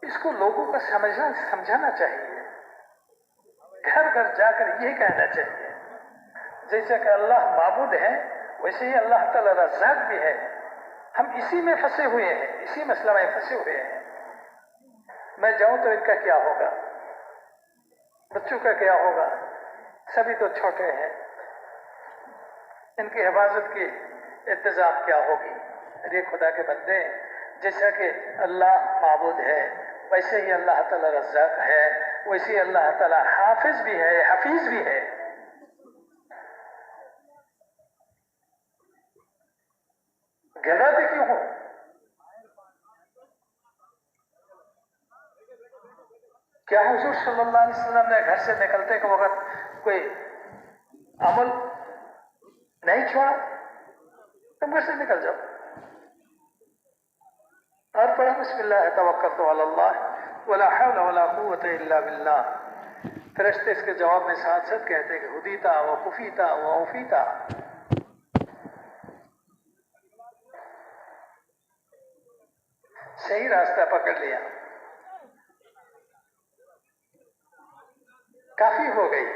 [SPEAKER 1] اس کو لوگوں کو سمجھانا چاہیے، گھر گھر جا کر یہ کہنا چاہیے، جیسا کہ اللہ معبود ہے ویسے ہی اللہ تعالیٰ رزاق بھی ہے۔ ہم اسی میں پھنسے ہوئے ہیں، اسی مسئلہ میں پھنسے ہوئے ہیں۔ میں جاؤں تو ان کا کیا ہوگا، بچوں کا کیا ہوگا، سبھی تو چھوٹے ہیں، ان کی حفاظت کی انتظام کیا ہوگی؟ ارے خدا کے بندے، جیسا کہ اللہ معبود ہے ویسے ہی اللہ تعالیٰ رزاق ہے، ویسے ہی اللہ تعالیٰ حافظ بھی ہے، حفیظ بھی ہے۔ گھبراتے کیوں ہو؟ کیا حضور صلی اللہ علیہ وسلم نے گھر سے نکلتے کے وقت کوئی عمل نہیں چھوڑا؟ تم گھر سے نکل جاؤ اور پڑھا بسم اللہ توکلت علی اللہ ولا حول ولا قوت الا باللہ۔ فرشتے اس کے جواب میں ساتھ ساتھ کہتے کہ ہدیتا و خفیتا و اوفیتا، صحیح راستہ پکڑ لیا، کافی ہو گئی۔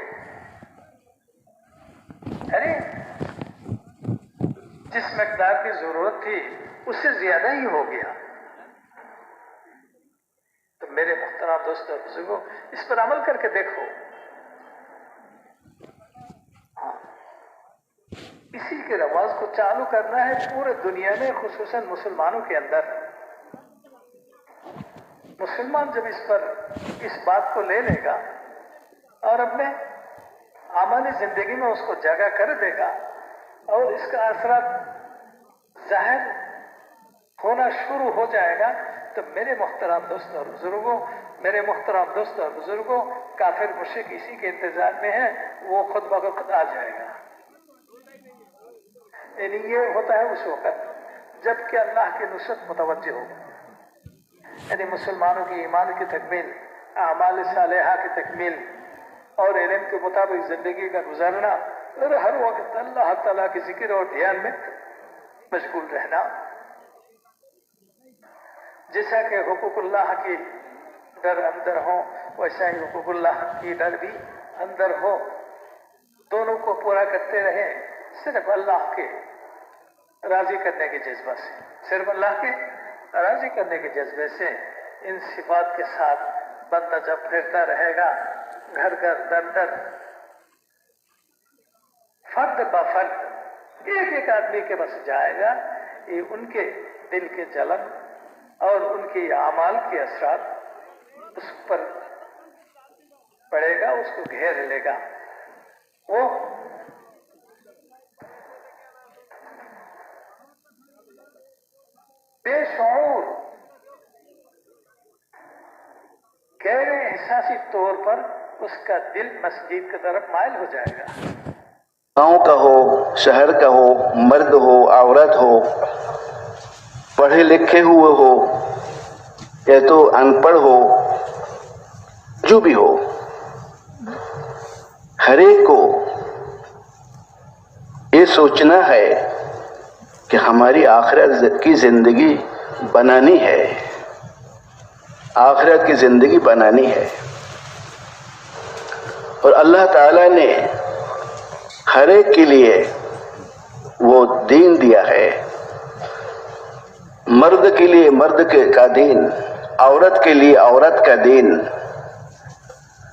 [SPEAKER 1] ارے جس مقدار کی ضرورت تھی اس سے زیادہ ہی ہو گیا۔ تو میرے محترم دوستوں بزرگوں، اس پر عمل کر کے دیکھو۔ ہاں، اسی کے رواج کو چالو کرنا ہے پورے دنیا میں، خصوصاً مسلمانوں کے اندر۔ مسلمان جب اس بات کو لے لے گا اور اپنے عملی زندگی میں اس کو جگہ کر دے گا، اور اس کا اثرات ظاہر ہونا شروع ہو جائے گا تو میرے محترم دوستوں اور بزرگوں کافر مشرک اسی کے انتظار میں ہے، وہ خود بخود آ جائے گا۔ یعنی یہ ہوتا ہے اس وقت جب کہ اللہ کی نصرت متوجہ ہو، یعنی مسلمانوں کی ایمان کی تکمیل، اعمال صالحہ کی تکمیل اور علم کے مطابق زندگی کا گزارنا اور ہر وقت اللہ تعالیٰ کی ذکر اور دھیان میں مشغول رہنا، جیسا کہ حقوق اللہ کی ڈر اندر ہو ویسا ہی حقوق اللہ کی ڈر بھی اندر ہو، دونوں کو پورا کرتے رہے صرف اللہ کے راضی کرنے کے جذبہ سے، صرف اللہ کے راضی کرنے کے جذبے سے ان صفات کے ساتھ بندہ جب پھرتا رہے گا گھر گھر در در، فرد با فرد ایک ایک آدمی کے بس جائے گا، یہ ان کے دل کے جلن اور ان کے اعمال کے اثرات اس پر پڑے گا، اس کو گھیر لے گا۔ وہ بے شعور غیر احساسی طور پر اس کا دل مسجد کی طرف مائل ہو جائے گا۔
[SPEAKER 3] گاؤں کا ہو، شہر کا ہو، مرد ہو، عورت ہو، پڑھے لکھے ہوئے ہو یا تو ان پڑھ ہو، جو بھی ہو، ہر ایک کو یہ سوچنا ہے کہ ہماری آخرت کی زندگی بنانی ہے، آخرت کی زندگی بنانی ہے۔ اور اللہ تعالیٰ نے ہر ایک کے لیے وہ دین دیا ہے، مرد کے لیے مرد کا دین، عورت کے لیے عورت کا دین،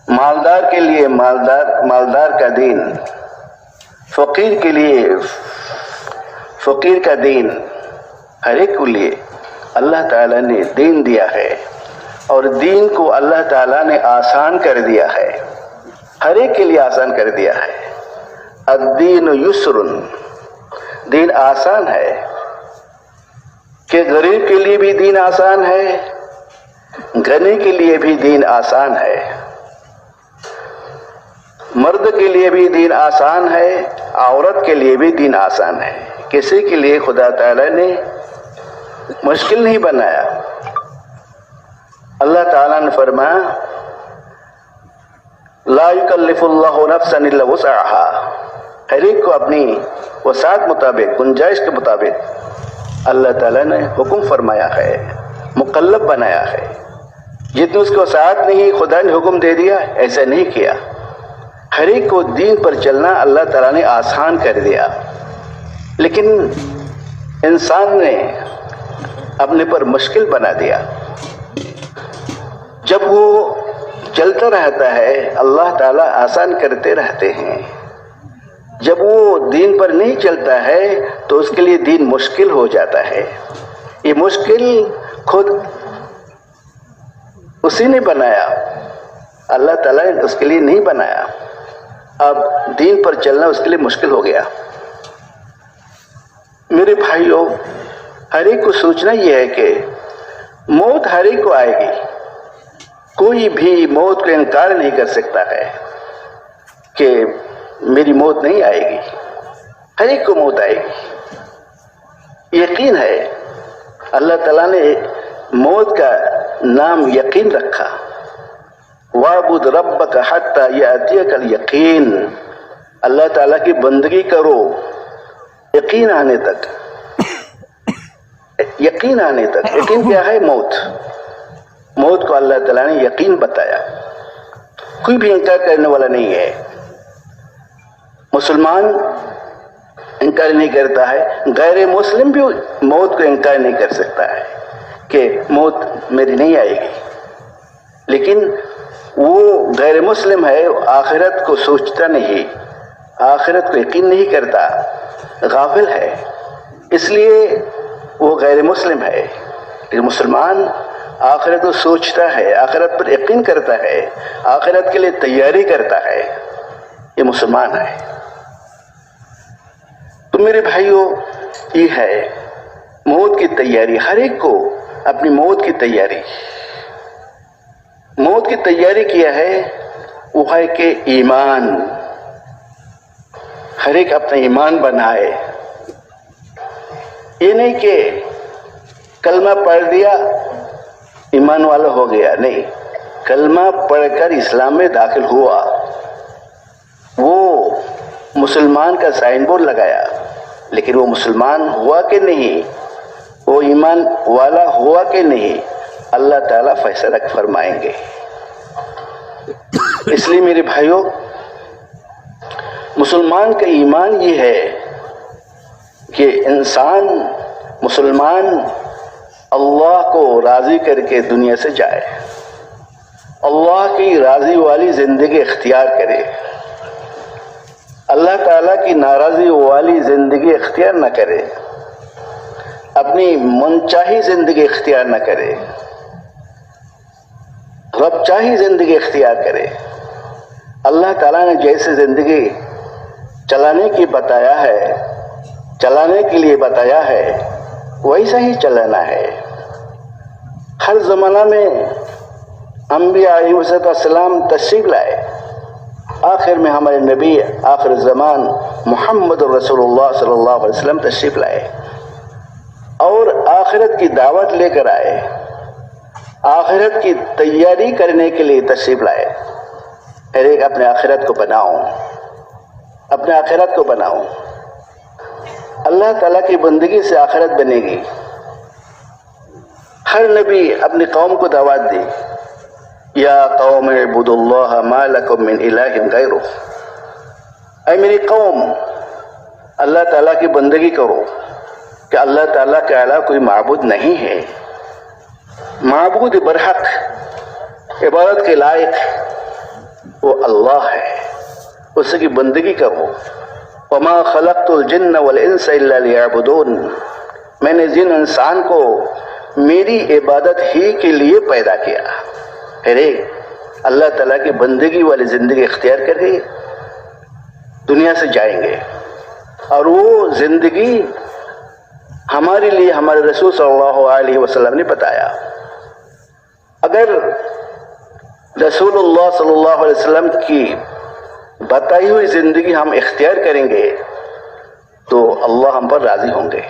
[SPEAKER 3] مالدار کے لیے مالدار کا دین، فقیر کے لیے فقیر کا دین، ہر ایک کے لیے اللہ تعالیٰ نے دین دیا ہے، اور دین کو اللہ تعالیٰ نے آسان کر دیا ہے، ہر ایک کے لیے آسان کر دیا ہے۔ الدین یسر، دین آسان ہے، کہ غریب کے لیے بھی دین آسان ہے، غنی کے لیے بھی دین آسان ہے، مرد کے لیے بھی دین آسان ہے، عورت کے لیے بھی دین آسان ہے۔ کسی کے لیے خدا تعالیٰ نے مشکل نہیں بنایا۔ اللہ تعالیٰ نے فرمایا لا یکلف اللہ نفسا الا وسعها، ہر ایک کو اپنی وسعت مطابق، گنجائش کے مطابق اللہ تعالیٰ نے حکم فرمایا ہے، مکلف بنایا ہے۔ جتنی اس کو وسعت نہیں خدا نے حکم دے دیا، ایسا نہیں کیا۔ ہر ایک کو دین پر چلنا اللہ تعالیٰ نے آسان کر دیا، لیکن انسان نے اپنے پر مشکل بنا دیا۔ جب وہ چلتا رہتا ہے اللہ تعالیٰ آسان کرتے رہتے ہیں، جب وہ دین پر نہیں چلتا ہے تو اس کے لیے دین مشکل ہو جاتا ہے۔ یہ مشکل خود اسی نے بنایا، اللہ تعالیٰ نے اس کے لیے نہیں بنایا۔ اب دین پر چلنا اس کے لیے مشکل ہو گیا۔ میرے بھائیوں، ہر ایک کو سوچنا یہ ہے کہ موت ہر ایک کو آئے گی، کوئی بھی موت کو انکار نہیں کر سکتا ہے کہ میری موت نہیں آئے گی، ہر ایک کو موت آئے گی، یقین ہے۔ اللہ تعالیٰ نے موت کا نام یقین رکھا، وَاعْبُدْ رَبَّكَ حَتَّى يَأْتِيَكَ الْيَقِينُ، اللہ تعالیٰ کی بندگی کرو یقین آنے تک۔ یقین آنے تک، یقین کیا ہے؟ موت۔ موت کو اللہ تعالیٰ نے یقین بتایا، کوئی بھی انکار کرنے والا نہیں ہے۔ مسلمان انکار نہیں کرتا ہے، غیر مسلم بھی موت کو انکار نہیں کر سکتا ہے کہ موت میری نہیں آئے گی، لیکن وہ غیر مسلم ہے، آخرت کو سوچتا نہیں، آخرت کو یقین نہیں کرتا، غافل ہے، اس لیے وہ غیر مسلم ہے۔ لیکن مسلمان آخرت کو سوچتا ہے، آخرت پر یقین کرتا ہے، آخرت کے لیے تیاری کرتا ہے، یہ مسلمان ہے۔ تو میرے بھائیوں، یہ ہے موت کی تیاری. ہر ایک کو اپنی موت کی تیاری کیا ہے. وہ ہے کہ ایمان، ہر ایک اپنا ایمان بنائے. یہ نہیں کہ کلمہ پڑھ دیا ایمان والا ہو گیا، نہیں. کلمہ پڑھ کر اسلام میں داخل ہوا، وہ مسلمان کا سائن بورڈ لگایا، لیکن وہ مسلمان ہوا کہ نہیں، وہ ایمان والا ہوا کہ نہیں، اللہ تعالیٰ فیصلہ فرمائیں گے. اس لیے میرے بھائیوں، مسلمان کا ایمان یہ ہے کہ انسان مسلمان اللہ کو راضی کر کے دنیا سے جائے، اللہ کی راضی والی زندگی اختیار کرے، اللہ تعالیٰ کی ناراضی والی زندگی اختیار نہ کرے، اپنی منچاہی زندگی اختیار نہ کرے، رب چاہی زندگی اختیار کرے. اللہ تعالیٰ نے جیسے زندگی چلانے کے لیے بتایا ہے ویسا ہی چلانا ہے. ہر زمانہ میں انبیاء علیہ السلام تشریف لائے، آخر میں ہمارے نبی آخر زمان محمد رسول اللہ صلی اللہ علیہ وسلم تشریف لائے اور آخرت کی دعوت لے کر آئے، آخرت کی تیاری کرنے کے لیے تشریف لائے. ہر ایک اپنے آخرت کو بناؤ. اللہ تعالیٰ کی بندگی سے آخرت بنے گی. ہر نبی اپنی قوم کو دعوت دی، یا قوم اعبدوا اللہ ما لکم من الہ غیرہ. اے میری قوم، اللہ تعالیٰ کی بندگی کرو کہ اللہ تعالیٰ کے علاوہ کوئی معبود نہیں ہے. معبود برحق عبادت کے لائق وہ اللہ ہے، اس کی بندگی کرو. وما خلقت الجن والانس الا لیعبدون. میں نے جن انسان کو میری عبادت ہی کے لیے پیدا کیا. پھر ایک اللہ تعالیٰ کی بندگی والی زندگی اختیار کر کے دنیا سے جائیں گے، اور وہ زندگی ہمارے لیے ہمارے رسول صلی اللہ علیہ وسلم نے بتایا. اگر رسول اللہ صلی اللہ علیہ وسلم کی بتائی ہوئی زندگی ہم اختیار کریں گے تو اللہ ہم پر راضی ہوں گے.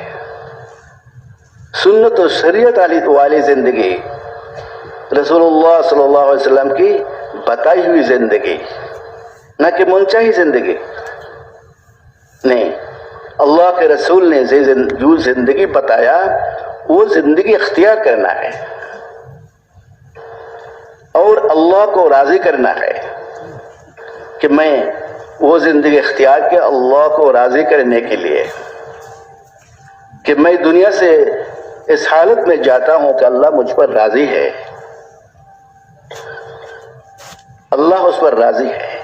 [SPEAKER 3] سنت و شریعت والی زندگی، رسول اللہ صلی اللہ علیہ وسلم کی بتائی ہوئی زندگی، نہ کہ منچاہی زندگی. نہیں، اللہ کے رسول نے جو زندگی بتایا وہ زندگی اختیار کرنا ہے اور اللہ کو راضی کرنا ہے کہ میں وہ زندگی اختیار کیا اللہ کو راضی کرنے کے لیے، کہ میں دنیا سے اس حالت میں جاتا ہوں کہ اللہ مجھ پر راضی ہے، اللہ اس پر راضی ہے،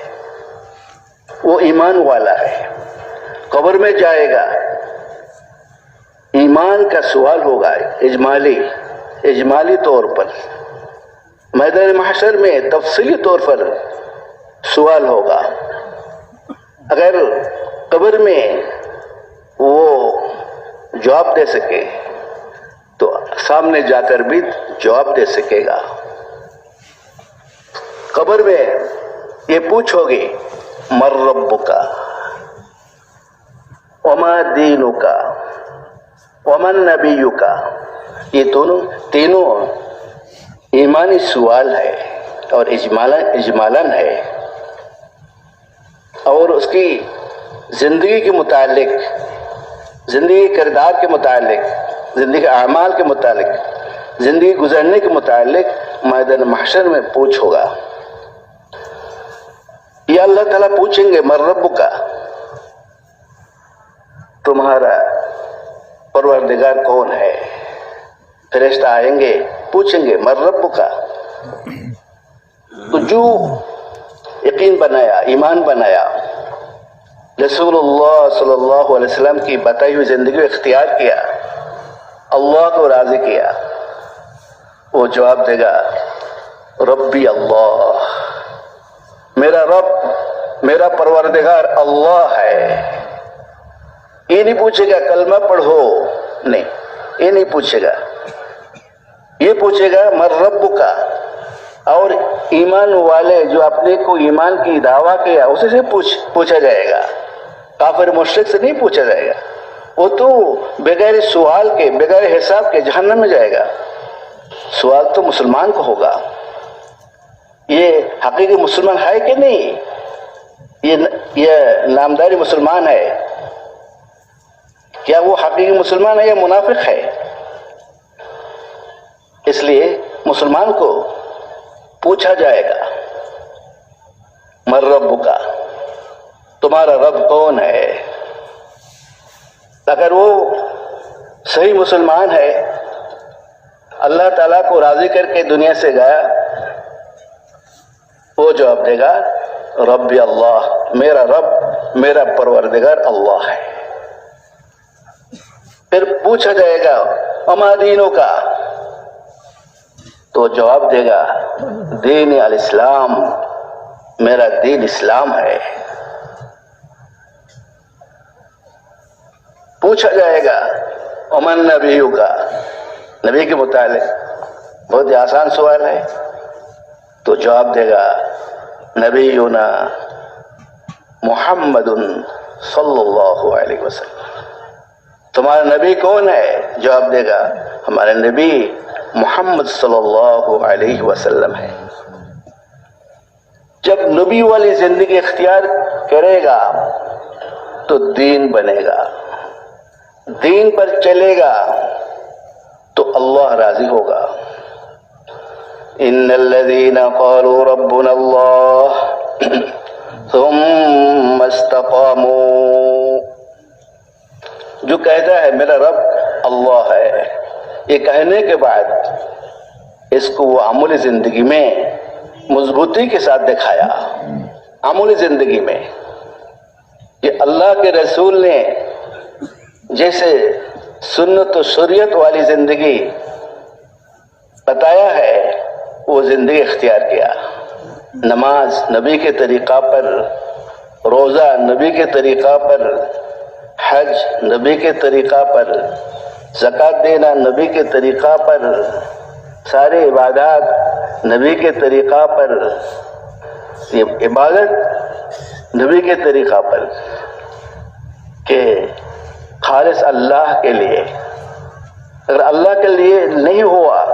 [SPEAKER 3] وہ ایمان والا ہے. قبر میں جائے گا، ایمان کا سوال ہوگا اجمالی طور پر. میدان محشر میں تفصیلی طور پر سوال ہوگا. اگر قبر میں وہ جواب دے سکے تو سامنے جا کر بھی جواب دے سکے گا. قبر میں یہ پوچھو گے من ربک وما دینک ومن نبیک. یہ تینوں ایمانی سوال ہے اور اجمالاً ہے، اور اس کی زندگی کے متعلق، زندگی کردار کے متعلق، زندگی اعمال کے متعلق، زندگی گزرنے کے متعلق میدان محشر میں پوچھ ہوگا. یا اللہ تعالیٰ پوچھیں گے من ربک، تمہارا پروردگار کون ہے؟ فرشتہ آئیں گے پوچھیں گے من ربک. تو جو یقین بنایا، ایمان بنایا، رسول اللہ صلی اللہ علیہ وسلم کی بتائی ہوئی زندگی اختیار کیا، اللہ کو راضی کیا، وہ جواب دے گا ربی اللہ، میرا رب، میرا پروردگار اللہ ہے. یہ نہیں پوچھے گا کلمہ پڑھو، نہیں، یہ نہیں پوچھے گا. یہ پوچھے گا من ربک، اور ایمان والے جو اپنے کو ایمان کی دعویٰ کیا اسے سے پوچھا جائے گا. کافر مشرک سے نہیں پوچھا جائے گا، وہ تو بغیر سوال کے بغیر حساب کے جہنم میں جائے گا. سوال تو مسلمان کو ہوگا، یہ حقیقی مسلمان ہے کہ نہیں، یہ نامداری مسلمان ہے، کیا وہ حقیقی مسلمان ہے یا منافق ہے؟ اس لیے مسلمان کو پوچھا جائے گا من ربک، تمہارا رب کون ہے. اگر وہ صحیح مسلمان ہے، اللہ تعالیٰ کو راضی کر کے دنیا سے گیا، وہ جواب دے گا ربی اللہ، میرا رب میرا پروردگار اللہ ہے. پھر پوچھا جائے گا وما دینوں کا، تو جواب دے گا دین الاسلام، میرا دین اسلام ہے. پوچھا جائے گا ومن نبیوں کا، نبی کے متعلق بہت ہی آسان سوال ہے، تو جواب دے گا نبینا محمد صلی اللہ علیہ وسلم. تمہارا نبی کون ہے؟ جواب دے گا ہمارے نبی محمد صلی اللہ علیہ وسلم ہے. جب نبی والی زندگی اختیار کرے گا تو دین بنے گا، دین پر چلے گا تو اللہ راضی ہوگا. ان الذين قالوا ربنا الله ثم استقاموا، جو کہتا ہے میرا رب اللہ ہے، یہ کہنے کے بعد اس کو وہ عملی زندگی میں مضبوطی کے ساتھ دکھایا. عملی زندگی میں یہ اللہ کے رسول نے جیسے سنت و شریعت والی زندگی بتایا ہے وہ زندگی اختیار کیا. نماز نبی کے طریقہ پر، روزہ نبی کے طریقہ پر، حج نبی کے طریقہ پر، زکوٰۃ دینا نبی کے طریقہ پر، سارے عبادات نبی کے طریقہ پر، یہ عبادت نبی کے طریقہ پر کہ خالص اللہ کے لیے. اگر اللہ کے لیے نہیں ہوا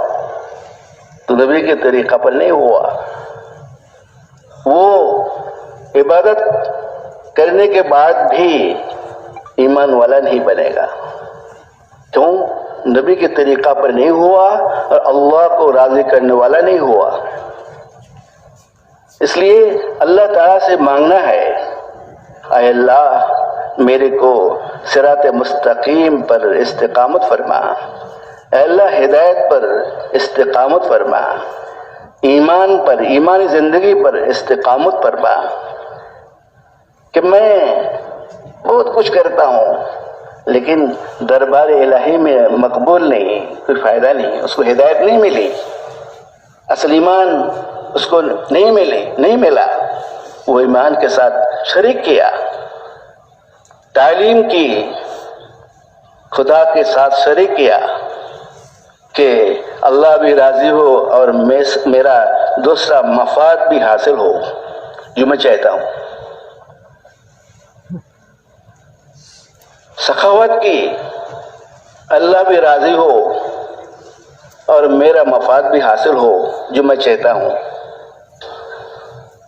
[SPEAKER 3] تو نبی کے طریقہ پر نہیں ہوا. وہ عبادت کرنے کے بعد بھی ایمان والا نہیں بنے گا، کیوں؟ نبی کے طریقہ پر نہیں ہوا اور اللہ کو راضی کرنے والا نہیں ہوا. اس لیے اللہ تعالیٰ سے مانگنا ہے اے اللہ میرے کو صراط مستقیم پر استقامت فرما، اے اللہ ہدایت پر استقامت فرما، ایمان پر، ایمانی زندگی پر استقامت فرما. کہ میں بہت کچھ کرتا ہوں لیکن دربار الہی میں مقبول نہیں، کوئی فائدہ نہیں، اس کو ہدایت نہیں ملی، اصل ایمان اس کو نہیں ملا. وہ ایمان کے ساتھ شریک کیا، تعلیم کی، خدا کے ساتھ شریک کیا کہ اللہ بھی راضی ہو اور میرا دوسرا مفاد بھی حاصل ہو جو میں چاہتا ہوں. سخاوت کی، اللہ بھی راضی ہو اور میرا مفاد بھی حاصل ہو جو میں چاہتا ہوں.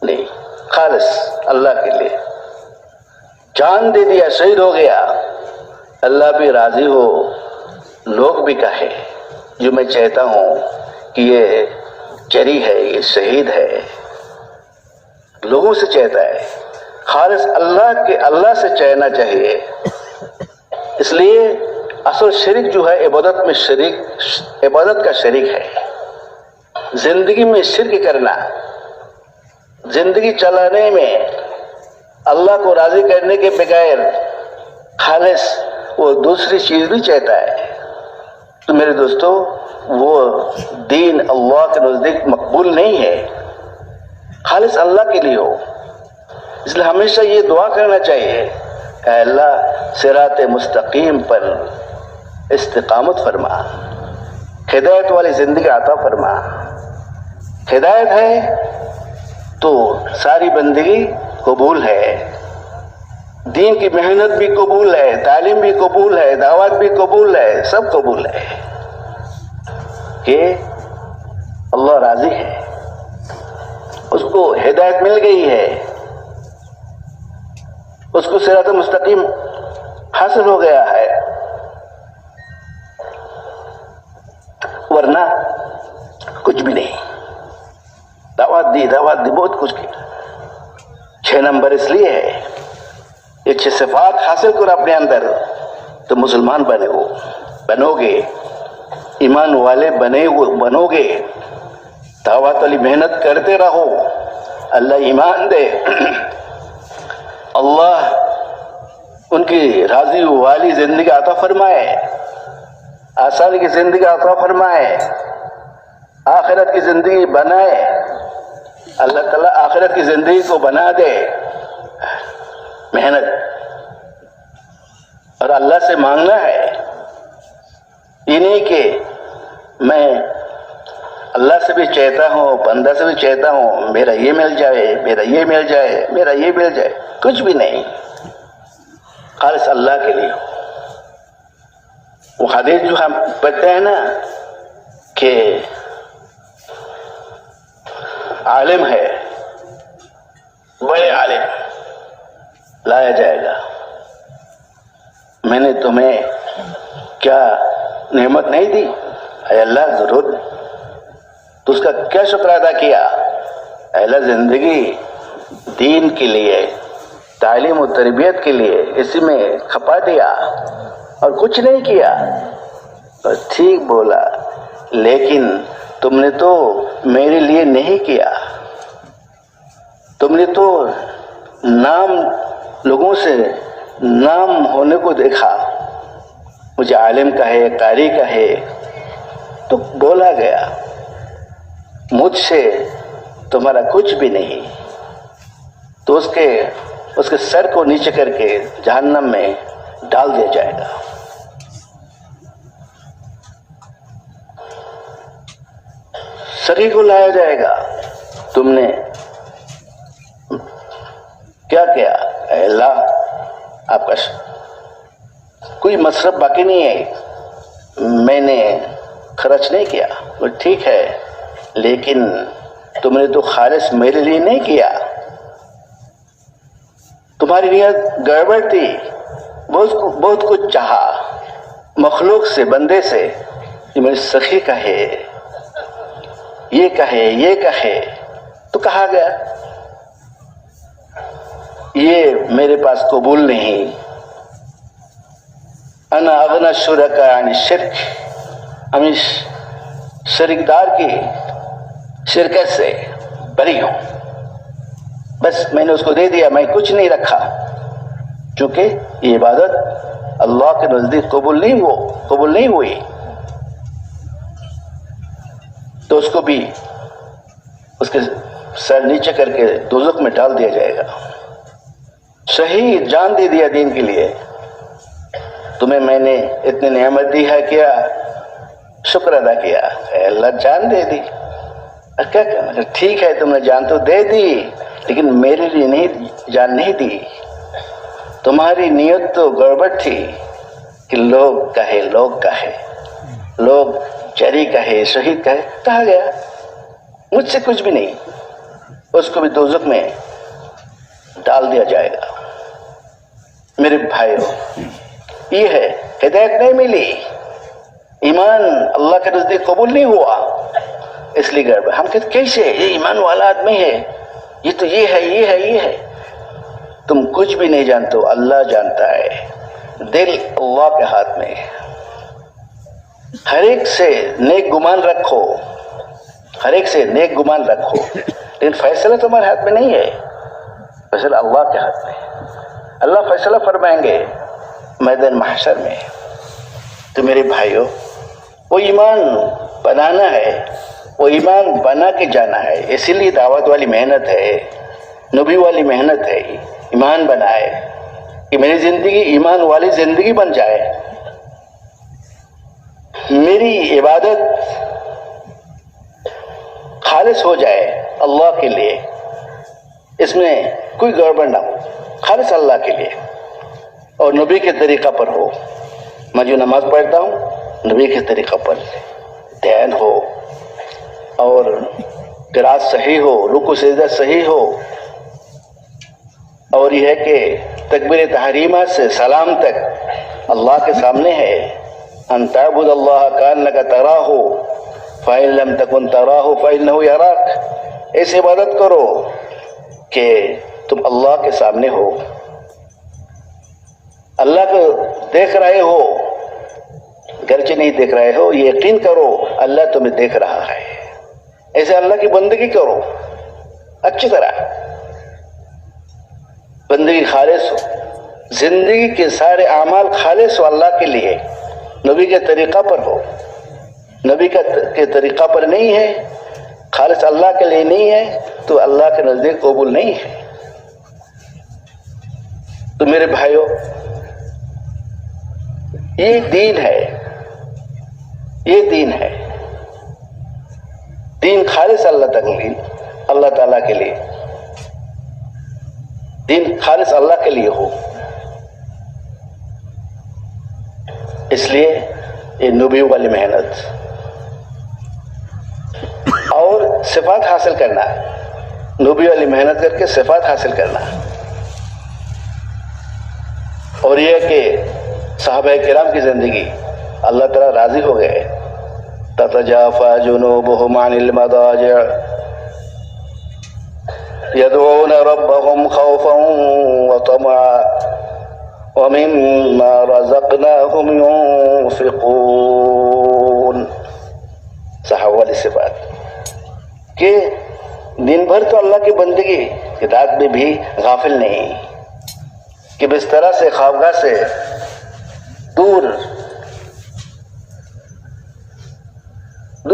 [SPEAKER 3] نہیں، خالص اللہ کے لیے جان دے دیا، شہید ہو گیا، اللہ بھی راضی ہو، لوگ بھی کہے جو میں چاہتا ہوں کہ یہ جری ہے، یہ شہید ہے، لوگوں سے چاہتا ہے. خالص اللہ سے چاہنا چاہیے. اس لیے اصل شریک جو ہے عبادت کا شریک ہے. زندگی میں شرک کرنا، زندگی چلانے میں اللہ کو راضی کرنے کے بغیر خالص وہ دوسری چیز بھی چاہتا ہے، تو میرے دوستو وہ دین اللہ کے نزدیک مقبول نہیں ہے. خالص اللہ کے لیے ہو. اس لیے ہمیشہ یہ دعا کرنا چاہیے اے اللہ صراط مستقیم پر استقامت فرما، ہدایت والی زندگی عطا فرما۔ ہدایت ہے تو ساری بندگی قبول ہے، دین کی محنت بھی قبول ہے، تعلیم بھی قبول ہے، دعوت بھی قبول ہے، سب قبول ہے کہ اللہ راضی ہے، اس کو ہدایت مل گئی ہے، اس کو صراط مستقیم حاصل ہو گیا ہے۔ ورنہ کچھ بھی نہیں، دعوت دی بہت کچھ کیا، 6 نمبر اس لیے ہے، یہ 6 صفات حاصل کرو اپنے اندر تو مسلمان بنو گے، ایمان والے بنو گے، دعوت والی محنت کرتے رہو، اللہ ایمان دے، اللہ ان کی راضی والی زندگی عطا فرمائے، آسانی کی زندگی عطا فرمائے، آخرت کی زندگی بنائے، اللہ تعالیٰ آخرت کی زندگی کو بنا دے۔ محنت اور اللہ سے مانگنا ہے، یہ نہیں کہ میں اللہ سے بھی چاہتا ہوں، بندہ سے بھی چاہتا ہوں میرا یہ مل جائے، میرا یہ مل جائے، میرا یہ مل جائے، کچھ بھی نہیں، خالص اللہ کے لیے۔ وہ حدیث جو ہم پڑھتے ہیں نا کہ عالم ہے، بڑے عالم لایا جائے گا، میں نے تمہیں کیا نعمت نہیں دی؟ اے اللہ ضرور، تو اس کا کیا شکر ادا کیا؟ اے اللہ زندگی دین کے لیے، تعلیم و تربیت کے لیے اسی میں کھپا دیا اور کچھ نہیں کیا۔ اور ٹھیک بولا، لیکن تم نے تو میرے لیے نہیں کیا، تم نے تو نام لوگوں سے نام ہونے کو دیکھا، مجھے عالم کا ہے، قاری کا ہے، تو بولا گیا مجھ سے تمہارا کچھ بھی نہیں، تو اس کے سر کو نیچے کر کے جہنم میں ڈال دیا جائے گا۔ سری کو لایا جائے گا، تم نے کیا کیا؟ اے اللہ آپ کا کوئی مصرف باقی نہیں ہے، میں نے خرچ نہیں کیا، وہ ٹھیک ہے، لیکن تم نے تو خالص میرے لیے نہیں کیا، تمہاری نیت گڑبڑ تھی، بہت کچھ چاہا مخلوق سے، بندے سے، یہ میرے سخی کا ہے، یہ کہے تو کہا گیا یہ میرے پاس قبول نہیں، انا اغنى الشركاء عن الشرك، ہم اس شریک دار کی شرکت سے بری ہوں، بس میں نے اس کو دے دیا، میں کچھ نہیں رکھا، چونکہ یہ عبادت اللہ کے نزدیک قبول نہیں ہوئی، تو اس کو بھی اس کے سر نیچے کر کے دوزخ میں ڈال دیا جائے گا۔ شہید جان دے دیا دین کے لیے، تمہیں میں نے اتنی نعمت دی ہے، کیا شکر ادا کیا؟ اے اللہ جان دے دی، کیا کرنا؟ ٹھیک ہے تم نے جان تو دے دی، لیکن میرے لیے جان نہیں دی، تمہاری نیت تو گڑبڑ تھی کہ لوگ کہے، لوگ جری کہے، شہید کہے، کہا گیا مجھ سے کچھ بھی نہیں، اس کو بھی دوزخ میں ڈال دیا جائے گا۔ میرے بھائیو، یہ ہے ہدایت نہیں ملی، ایمان اللہ کے نزدیک قبول نہیں ہوا، اس لیے گڑبڑ۔ ہم کہتے کیسے یہ ایمان والا آدمی ہے، یہ تو یہ ہے، تم کچھ بھی نہیں جانتے ہو، اللہ جانتا ہے، دل اللہ کے ہاتھ میں ہے۔ ہر ایک سے نیک گمان رکھو، لیکن فیصلہ تمہارے ہاتھ میں نہیں ہے، فیصلہ اللہ کے ہاتھ میں ہے۔ اللہ فیصلہ فرمائیں گے میدان محشر میں۔ تو میرے بھائیو، وہ ایمان بنانا ہے، وہ ایمان بنا کے جانا ہے، اسی لیے دعوت والی محنت ہے، نبی والی محنت ہے، ایمان بنائے، کہ میری زندگی ایمان والی زندگی بن جائے، میری عبادت خالص ہو جائے اللہ کے لیے، اس میں کوئی گڑبڑ نہ ہو، خالص اللہ کے لیے اور نبی کے طریقہ پر ہو۔ میں جو نماز پڑھتا ہوں نبی کے طریقہ پر دھیان ہو اور قرات صحیح ہو، رکوع سجدہ صحیح ہو، اور یہ ہے کہ تکبیر تحریمہ سے سلام تک اللہ کے سامنے ہے۔ ان تعبد اللہ کانک تراہ فإن لم تکن تراہ فإنہ یراک، ایسی عبادت کرو کہ تم اللہ کے سامنے ہو، اللہ کو دیکھ رہے ہو، گرچہ نہیں دیکھ رہے ہو یقین کرو اللہ تمہیں دیکھ رہا ہے۔ ایسے اللہ کی بندگی کرو اچھی طرح، بندگی خالص ہو، زندگی کے سارے اعمال خالص ہو اللہ کے لیے، نبی کے طریقہ پر ہو۔ نبی کے طریقہ پر نہیں ہے، خالص اللہ کے لیے نہیں ہے تو اللہ کے نزدیک قبول نہیں ہے۔ تو میرے بھائیوں، یہ دین ہے، یہ دین ہے، دین خالص اللہ تعالیٰ کے لیے، دین خالص اللہ کے لیے ہو۔ اس لیے یہ نبیوں والی محنت اور صفات حاصل کرنا، نبی والی محنت کر کے صفات حاصل کرنا، اور یہ کہ صحابہ کرام کی زندگی اللہ تعالیٰ راضی ہو گئے۔ تتجافى جنوبهم عن المضاجع يدعون ربهم خوفا وطمعا ومما رزقناهم ينفقون۔ صحابہ والی صفات کہ دن بھر تو اللہ کی بندگی، رات میں بھی غافل نہیں، کہ بستر سے خوابگاہ سے دور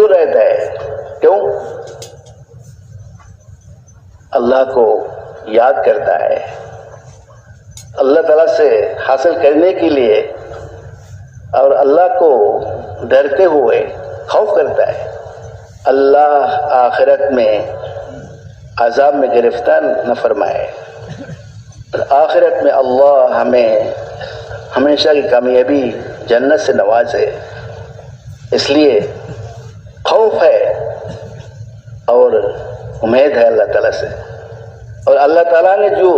[SPEAKER 3] رہتا ہے۔ کیوں؟ اللہ کو یاد کرتا ہے، اللہ تعالیٰ سے حاصل کرنے کے لیے، اور اللہ کو ڈرتے ہوئے خوف کرتا ہے اللہ آخرت میں عذاب میں گرفتار نہ فرمائے، آخرت میں اللہ ہمیں ہمیشہ کی کامیابی جنت سے نوازے۔ اس لیے خوف ہے اور امید ہے اللہ تعالیٰ سے، اور اللہ تعالیٰ نے جو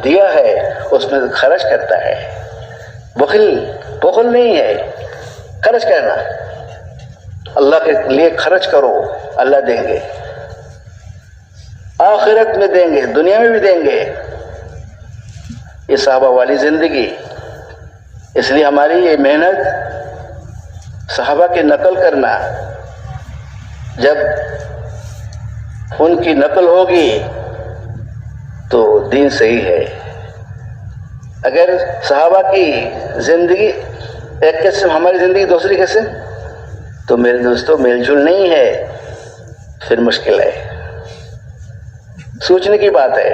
[SPEAKER 3] دیا ہے اس میں خرچ کرتا ہے، بخل نہیں ہے، خرچ کرنا، اللہ کے لیے خرچ کرو، اللہ دیں گے، آخرت میں دیں گے، دنیا میں بھی دیں گے۔ یہ صحابہ والی زندگی، اس لیے ہماری یہ محنت صحابہ کی نقل کرنا، جب ان کی نقل ہوگی تو دین صحیح ہے۔ اگر صحابہ کی زندگی ایک قسم، ہماری زندگی دوسری قسم، تو میرے دوستوں میل جل نہیں ہے، پھر مشکل ہے، سوچنے کی بات ہے۔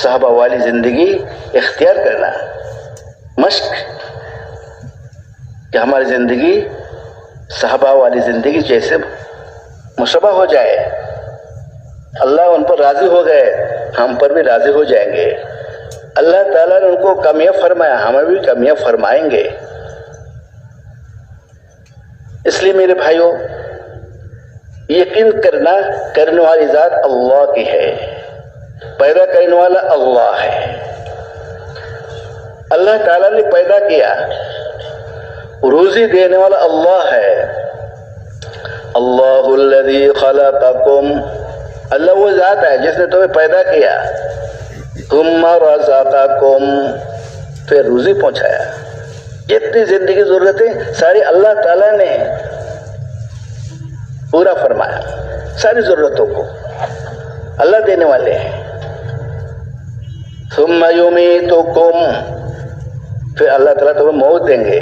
[SPEAKER 3] صحابہ والی زندگی اختیار کرنا، مشق کہ ہماری زندگی صحابہ والی زندگی جیسے مشابہ ہو جائے، اللہ ان پر راضی ہو گئے، ہم پر بھی راضی ہو جائیں گے، اللہ تعالیٰ نے ان کو کامیاب فرمایا، ہمیں بھی کامیاب فرمائیں گے۔ اس لیے میرے بھائیوں، یقین کرنے والی ذات اللہ کی ہے، پیدا کرنے والا اللہ ہے، اللہ تعالیٰ نے پیدا کیا، روزی دینے والا اللہ ہے۔ اللہ الذی خلقکم، اللہ وہ ذات ہے جس نے تمہیں پیدا کیا، ثم رزقکم، پھر روزی پہنچایا۔ جتنی زندگی ضرورتیں ساری اللہ تعالیٰ نے پورا فرمایا، ساری ضرورتوں کو اللہ دینے والے ہیں۔ ثم یمیتکم، پھر اللہ تعالیٰ تمہیں موت دیں گے۔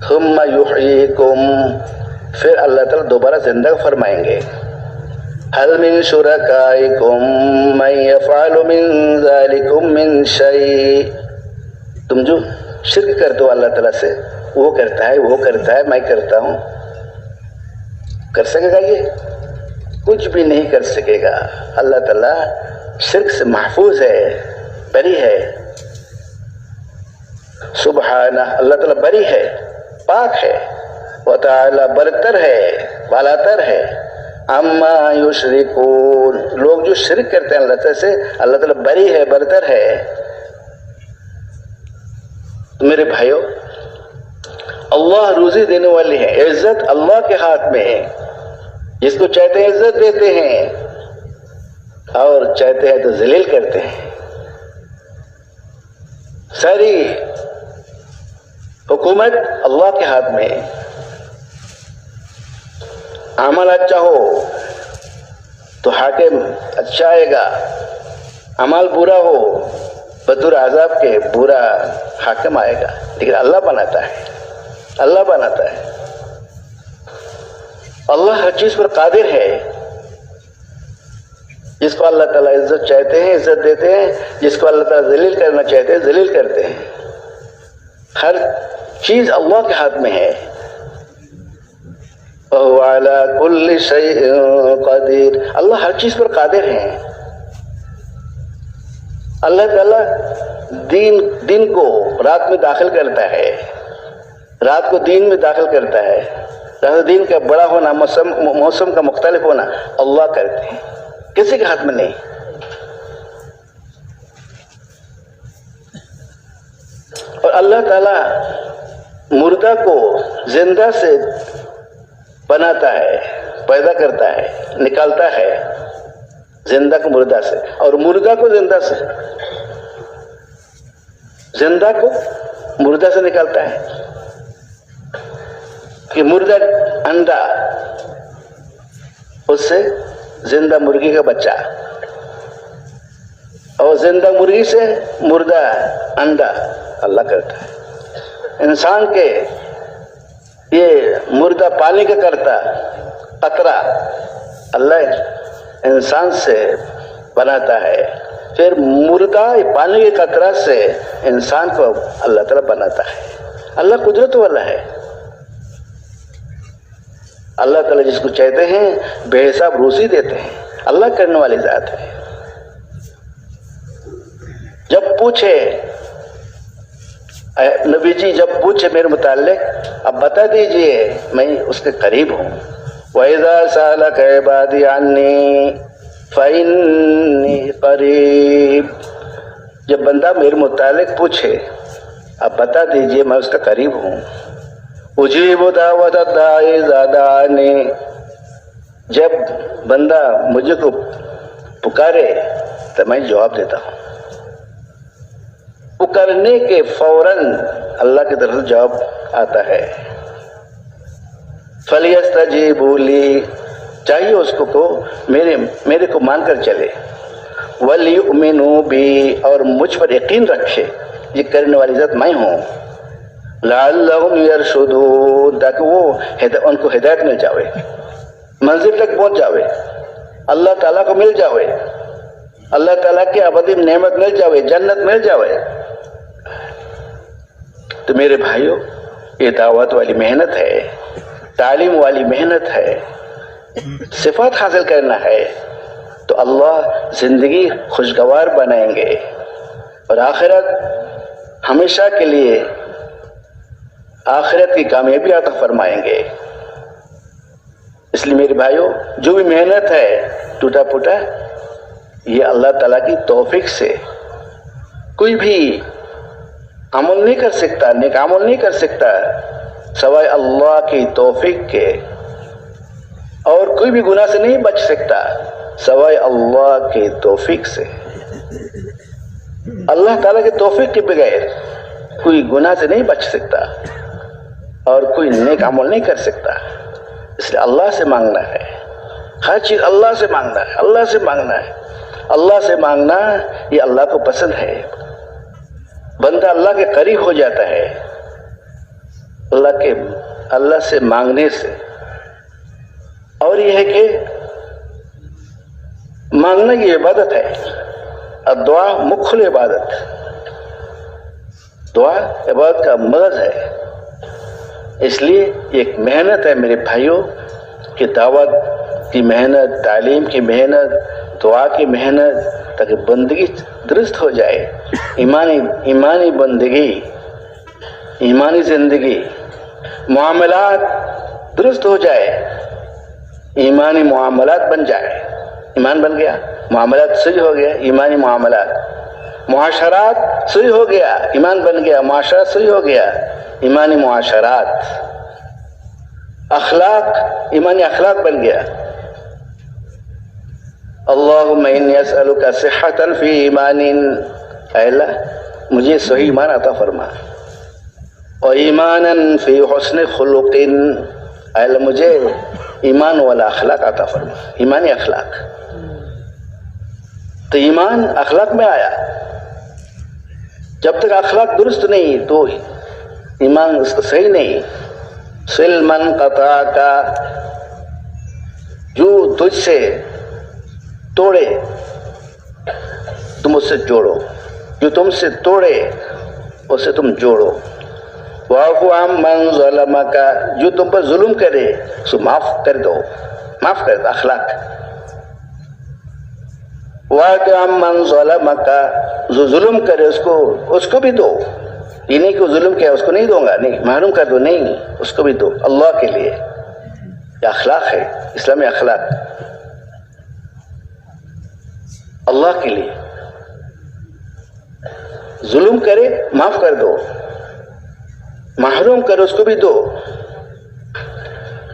[SPEAKER 3] ثم یحییکم، پھر اللہ تعالیٰ دوبارہ زندہ فرمائیں گے۔ هل من شرکائکم من یفعل من ذلکم من شیء، تم جو شرک کرتے ہو اللہ تعالیٰ سے، وہ کرتا ہے میں کرتا ہوں، کر سکے گا؟ یہ کچھ بھی نہیں کر سکے گا۔ اللہ تعالیٰ شرک سے محفوظ ہے، بری ہے، سبحانہ، اللہ تعالیٰ بری ہے، پاک ہے، وتعالی برتر ہے، بالاتر ہے، اما یشرکون، لوگ جو شرک کرتے ہیں اللہ تعالیٰ سے، اللہ تعالیٰ بری ہے، برتر ہے۔ میرے بھائیو، اللہ روزی دینے والے ہیں، عزت اللہ کے ہاتھ میں ہے، جس کو چاہتے ہیں عزت دیتے ہیں اور چاہتے ہیں تو ذلیل کرتے ہیں۔ ساری حکومت اللہ کے ہاتھ میں ہے، عمل اچھا ہو تو حاکم اچھا آئے گا، عمل برا ہو بدر عذاب کے برا حاکم آئے گا، لیکن اللہ بناتا ہے، اللہ بناتا ہے۔ اللہ ہر چیز پر قادر ہے، جس کو اللہ تعالیٰ عزت چاہتے ہیں عزت دیتے ہیں، جس کو اللہ تعالیٰ ذلیل کرنا چاہتے ہیں ذلیل کرتے ہیں۔ ہر چیز اللہ کے ہاتھ میں ہے۔ وَهُوَ عَلَى كُلِّ شَيْءٍ قَدِيرٌ، اللہ ہر چیز پر قادر ہے۔ اللہ تعالیٰ دن کو رات میں داخل کرتا ہے، رات کو دین میں داخل کرتا ہے، دین کا بڑا ہونا، موسم کا مختلف ہونا اللہ کرتے ہیں، کسی کے ہاتھ میں نہیں۔ اور اللہ تعالیٰ مردہ کو زندہ سے بناتا ہے، پیدا کرتا ہے، نکالتا ہے، زندہ کو مردہ سے، اور مردہ کو زندہ سے، زندہ کو مردہ سے نکالتا ہے۔ کہ مردہ انڈا، اس سے زندہ مرغی کا بچہ، اور زندہ مرغی سے مردہ انڈا اللہ کرتا ہے۔ انسان کے یہ مردہ پانی کا کرتا قطرہ اللہ انسان سے بناتا ہے، پھر مردہ پانی کے قطرہ سے انسان کو اللہ تعالیٰ بناتا ہے۔ اللہ قدرت والا ہے۔ اللہ تعالیٰ جس کو چاہتے ہیں بے حساب روزی دیتے ہیں، اللہ کرنے والی ذات ہے۔ جب پوچھے نبی جی، جب پوچھے میرے متعلق، اب بتا دیجئے میں اس کے قریب ہوں۔ وَإِذَا سَأَلَكَ عِبَادِي عَنِّي فَإِنِّي قَرِيبٌ، جب بندہ میرے متعلق پوچھے اب بتا دیجئے میں اس کے قریب ہوں۔ اجیب دعوت الداعی اذا دعانی، جب بندہ مجھے کو پکارے تو میں جواب دیتا ہوں۔ پکارنے کے فوراً اللہ کی طرف سے جواب آتا ہے۔ فَلْيَسْتَجِيبُوا لِي، چاہیے اس کو میرے کو مان کر چلے۔ وَلْيُؤْمِنُوا بِي، اور مجھ پر یقین رکھے، یہ کرنے والی ذات میں ہوں۔ لَعَلَّهُمْ يَرْشُدُونَ، تاکہ وہ ان کو ہدایت مل جاوے، منزل تک پہنچ جاوے، اللہ تعالیٰ کو مل جاوے، اللہ تعالیٰ کی ابدی نعمت مل جاوے، جنت مل جاوے۔ تو میرے بھائیوں، یہ دعوت والی محنت ہے، تعلیم والی محنت ہے، صفات حاصل کرنا ہے، تو اللہ زندگی خوشگوار بنائیں گے اور آخرت ہمیشہ کے لیے آخرت کی کامیابی عطا فرمائیں گے۔ اس لیے میرے بھائیوں، جو بھی محنت ہے ٹوٹا پھوٹا، یہ اللہ تعالیٰ کی توفیق سے، کوئی بھی عمل نہیں کر سکتا، نیک عمل نہیں کر سکتا سوائے اللہ کی توفیق کے، اور کوئی بھی گناہ سے نہیں بچ سکتا سوائے اللہ کی توفیق سے۔ اللہ تعالیٰ کی توفیق کے بغیر کوئی گناہ سے نہیں بچ سکتا اور کوئی نیک عمل نہیں کر سکتا۔ اس لیے اللہ سے مانگنا ہے، ہر چیز اللہ سے مانگنا ہے، اللہ سے مانگنا ہے۔ اللہ سے مانگنا یہ اللہ کو پسند ہے۔ بندہ اللہ کے قریب ہو جاتا ہے اللہ سے مانگنے سے۔ اور یہ ہے کہ مانگنا یہ عبادت ہے، الدعا مکھل عبادت۔ دعا عبادت کا مغز ہے. اس لیے ایک محنت ہے میرے بھائیوں کہ دعوت کی محنت، تعلیم کی محنت، دعا کی محنت، تاکہ بندگی درست ہو جائے. ایمانی بندگی، ایمانی زندگی، معاملات درست ہو جائے، ایمانی معاملات بن جائے. ایمان بن گیا، معاملات صحیح ہو گیا، ایمانی معاملات. معاشرات صحیح ہو گیا، ایمان بن گیا، معاشرات صحیح ہو گیا، ایمانی معاشرات. اخلاق، ایمانی اخلاق بن گیا. اللہم انی اسألک صحۃ فی ایمان، اے اللہ مجھے صحیح ایمان عطا فرما، اور ایمانا فی حسن خلق، اے اللہ مجھے ایمان والا اخلاق عطا فرما، ایمانی اخلاق. تو ایمان اخلاق میں آیا. جب تک اخلاق درست نہیں تو ایمان صحیح نہیں. سل من قطع کا، جو تجھ سے توڑے تم اس سے جوڑو، جو تم سے توڑے اس سے تم جوڑو. واعف عمن ظلمک، جو تم پر ظلم کرے سو معاف کر دو، معاف کر دو. اخلاق. واعف عمن ظلمک، جو ظلم کرے اس کو بھی دو. یہ نہیں کہ ظلم کیا اس کو نہیں دوں گا، نہیں، محروم کر دو، نہیں، اس کو بھی دو اللہ کے لیے. یہ اخلاق ہے، اسلامی اخلاق. اللہ کے لیے ظلم کرے معاف کر دو، محروم کرے اس کو بھی دو.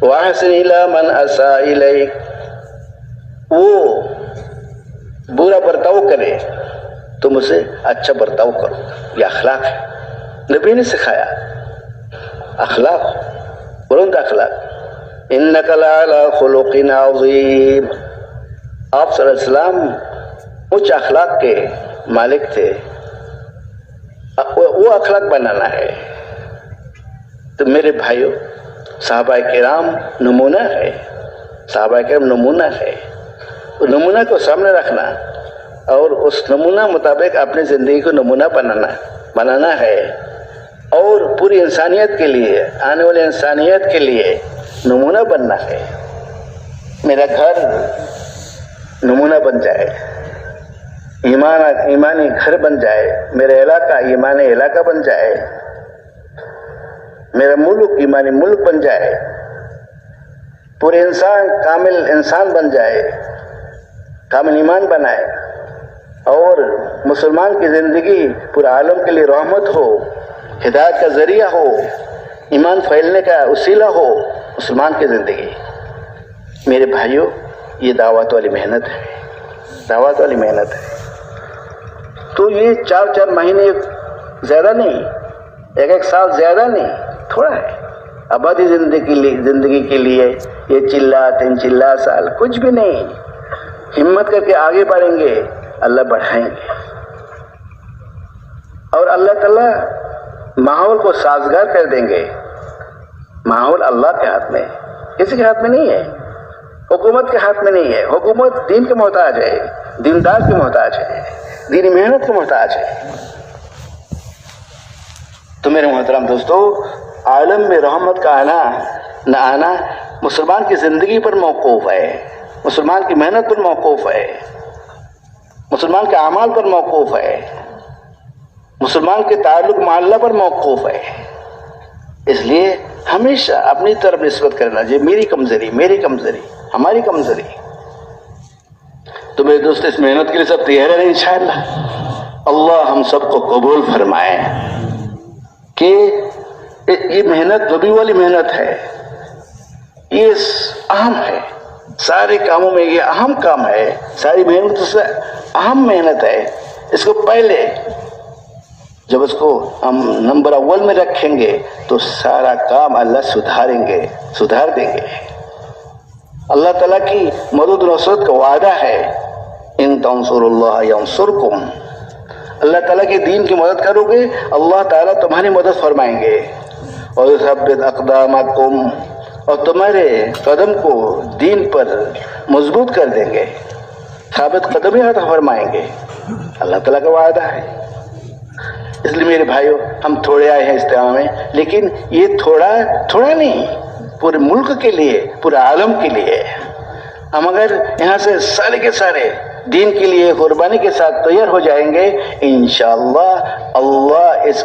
[SPEAKER 3] وَأَحْسِنْ إِلَىٰ مَنْ أَسَاءَ إِلَيْكَ، وہ برا برتاؤ کرے تم اسے اچھا برتاؤ کرو. یہ اخلاق ہے، نبی نے سکھایا. اخلاق، بلند اخلاق. اِنَّكَ لَعَلَىٰ خُلُقٍ عَظِيمٍ، آپ صلی اللہ علیہ وسلم اونچ اخلاق کے مالک تھے. وہ اخلاق بنانا ہے. تو میرے بھائیوں، صحابہ کرام نمونہ ہے، صحابہ کرام نمونہ ہے. نمونہ کو سامنے رکھنا اور اس نمونہ مطابق اپنی زندگی کو نمونہ بنانا ہے، اور پوری انسانیت کے لیے، آنے والی انسانیت کے لیے نمونہ بننا ہے. میرا گھر نمونہ بن جائے، ایمانی گھر بن جائے. میرا علاقہ ایمانی علاقہ بن جائے. میرا ملک ایمانی ملک بن جائے. پورے انسان کامل انسان بن جائے، کامل ایمان بنائے، اور مسلمان کی زندگی پورے عالم کے لیے رحمت ہو، ہدایت کا ذریعہ ہو، ایمان پھیلنے کا وسیلہ ہو مسلمان کی زندگی. میرے بھائیوں، یہ دعوت والی محنت ہے، دعوت والی محنت ہے. تو یہ 4 مہینے زیادہ نہیں، 1 سال زیادہ نہیں، تھوڑا ہے. آبادی زندگی کے لیے یہ چلہ 3 چلہ سال کچھ بھی نہیں. ہمت کر کے آگے بڑھیں گے، اللہ بڑھائیں گے. اور اللہ تعالیٰ ماحول کو سازگار کر دیں گے. ماحول اللہ کے ہاتھ میں، کسی کے ہاتھ میں نہیں ہے، حکومت کے ہاتھ میں نہیں ہے. حکومت دین کے محتاج ہے، دیندار کے محتاج ہے، دینی محنت کے محتاج ہے. تو میرے محترم دوستو، عالم میں رحمت کا آنا نہ آنا مسلمان کی زندگی پر موقوف ہے، مسلمان کی محنت پر موقوف ہے، مسلمان کے اعمال پر موقوف ہے، مسلمان کے تعلق مع اللہ پر موقوف ہے. اس لیے ہمیشہ اپنی طرف نسبت کرنا یہ میری کمزوری، ہماری کمزوری. تو میرے دوست، اس محنت کے لیے سب تیار ہیں انشاءاللہ. اللہ ہم سب کو قبول فرمائے کہ یہ محنت نبی والی محنت ہے. یہ اہم ہے، سارے کاموں میں یہ اہم کام ہے، ساری محنت سے اہم محنت ہے. اس کو پہلے جب اس کو ہم نمبر اول میں رکھیں گے تو سارا کام اللہ سدھار دیں گے. اللہ تعالیٰ کی مدد و نصرت کا وعدہ ہے، ان تنصروا اللہ ینصرکم. اللہ تعالیٰ کے دین کی مدد کرو گے، اللہ تعالیٰ تمہاری مدد فرمائیں گے. اور یثبت اقدامکم، اور تمہارے قدم کو دین پر مضبوط کر دیں گے، ثابت قدمی عطا فرمائیں گے. اللہ تعالیٰ کا وعدہ ہے. اس لیے میرے بھائیوں ہم تھوڑے آئے ہیں اجتماع میں، لیکن یہ تھوڑا نہیں، پورے ملک کے لیے، پورے عالم کے لیے. ہم اگر یہاں سے سارے کے سارے دین کے لیے قربانی کے ساتھ تیار ہو جائیں گے، انشاءاللہ اللہ اس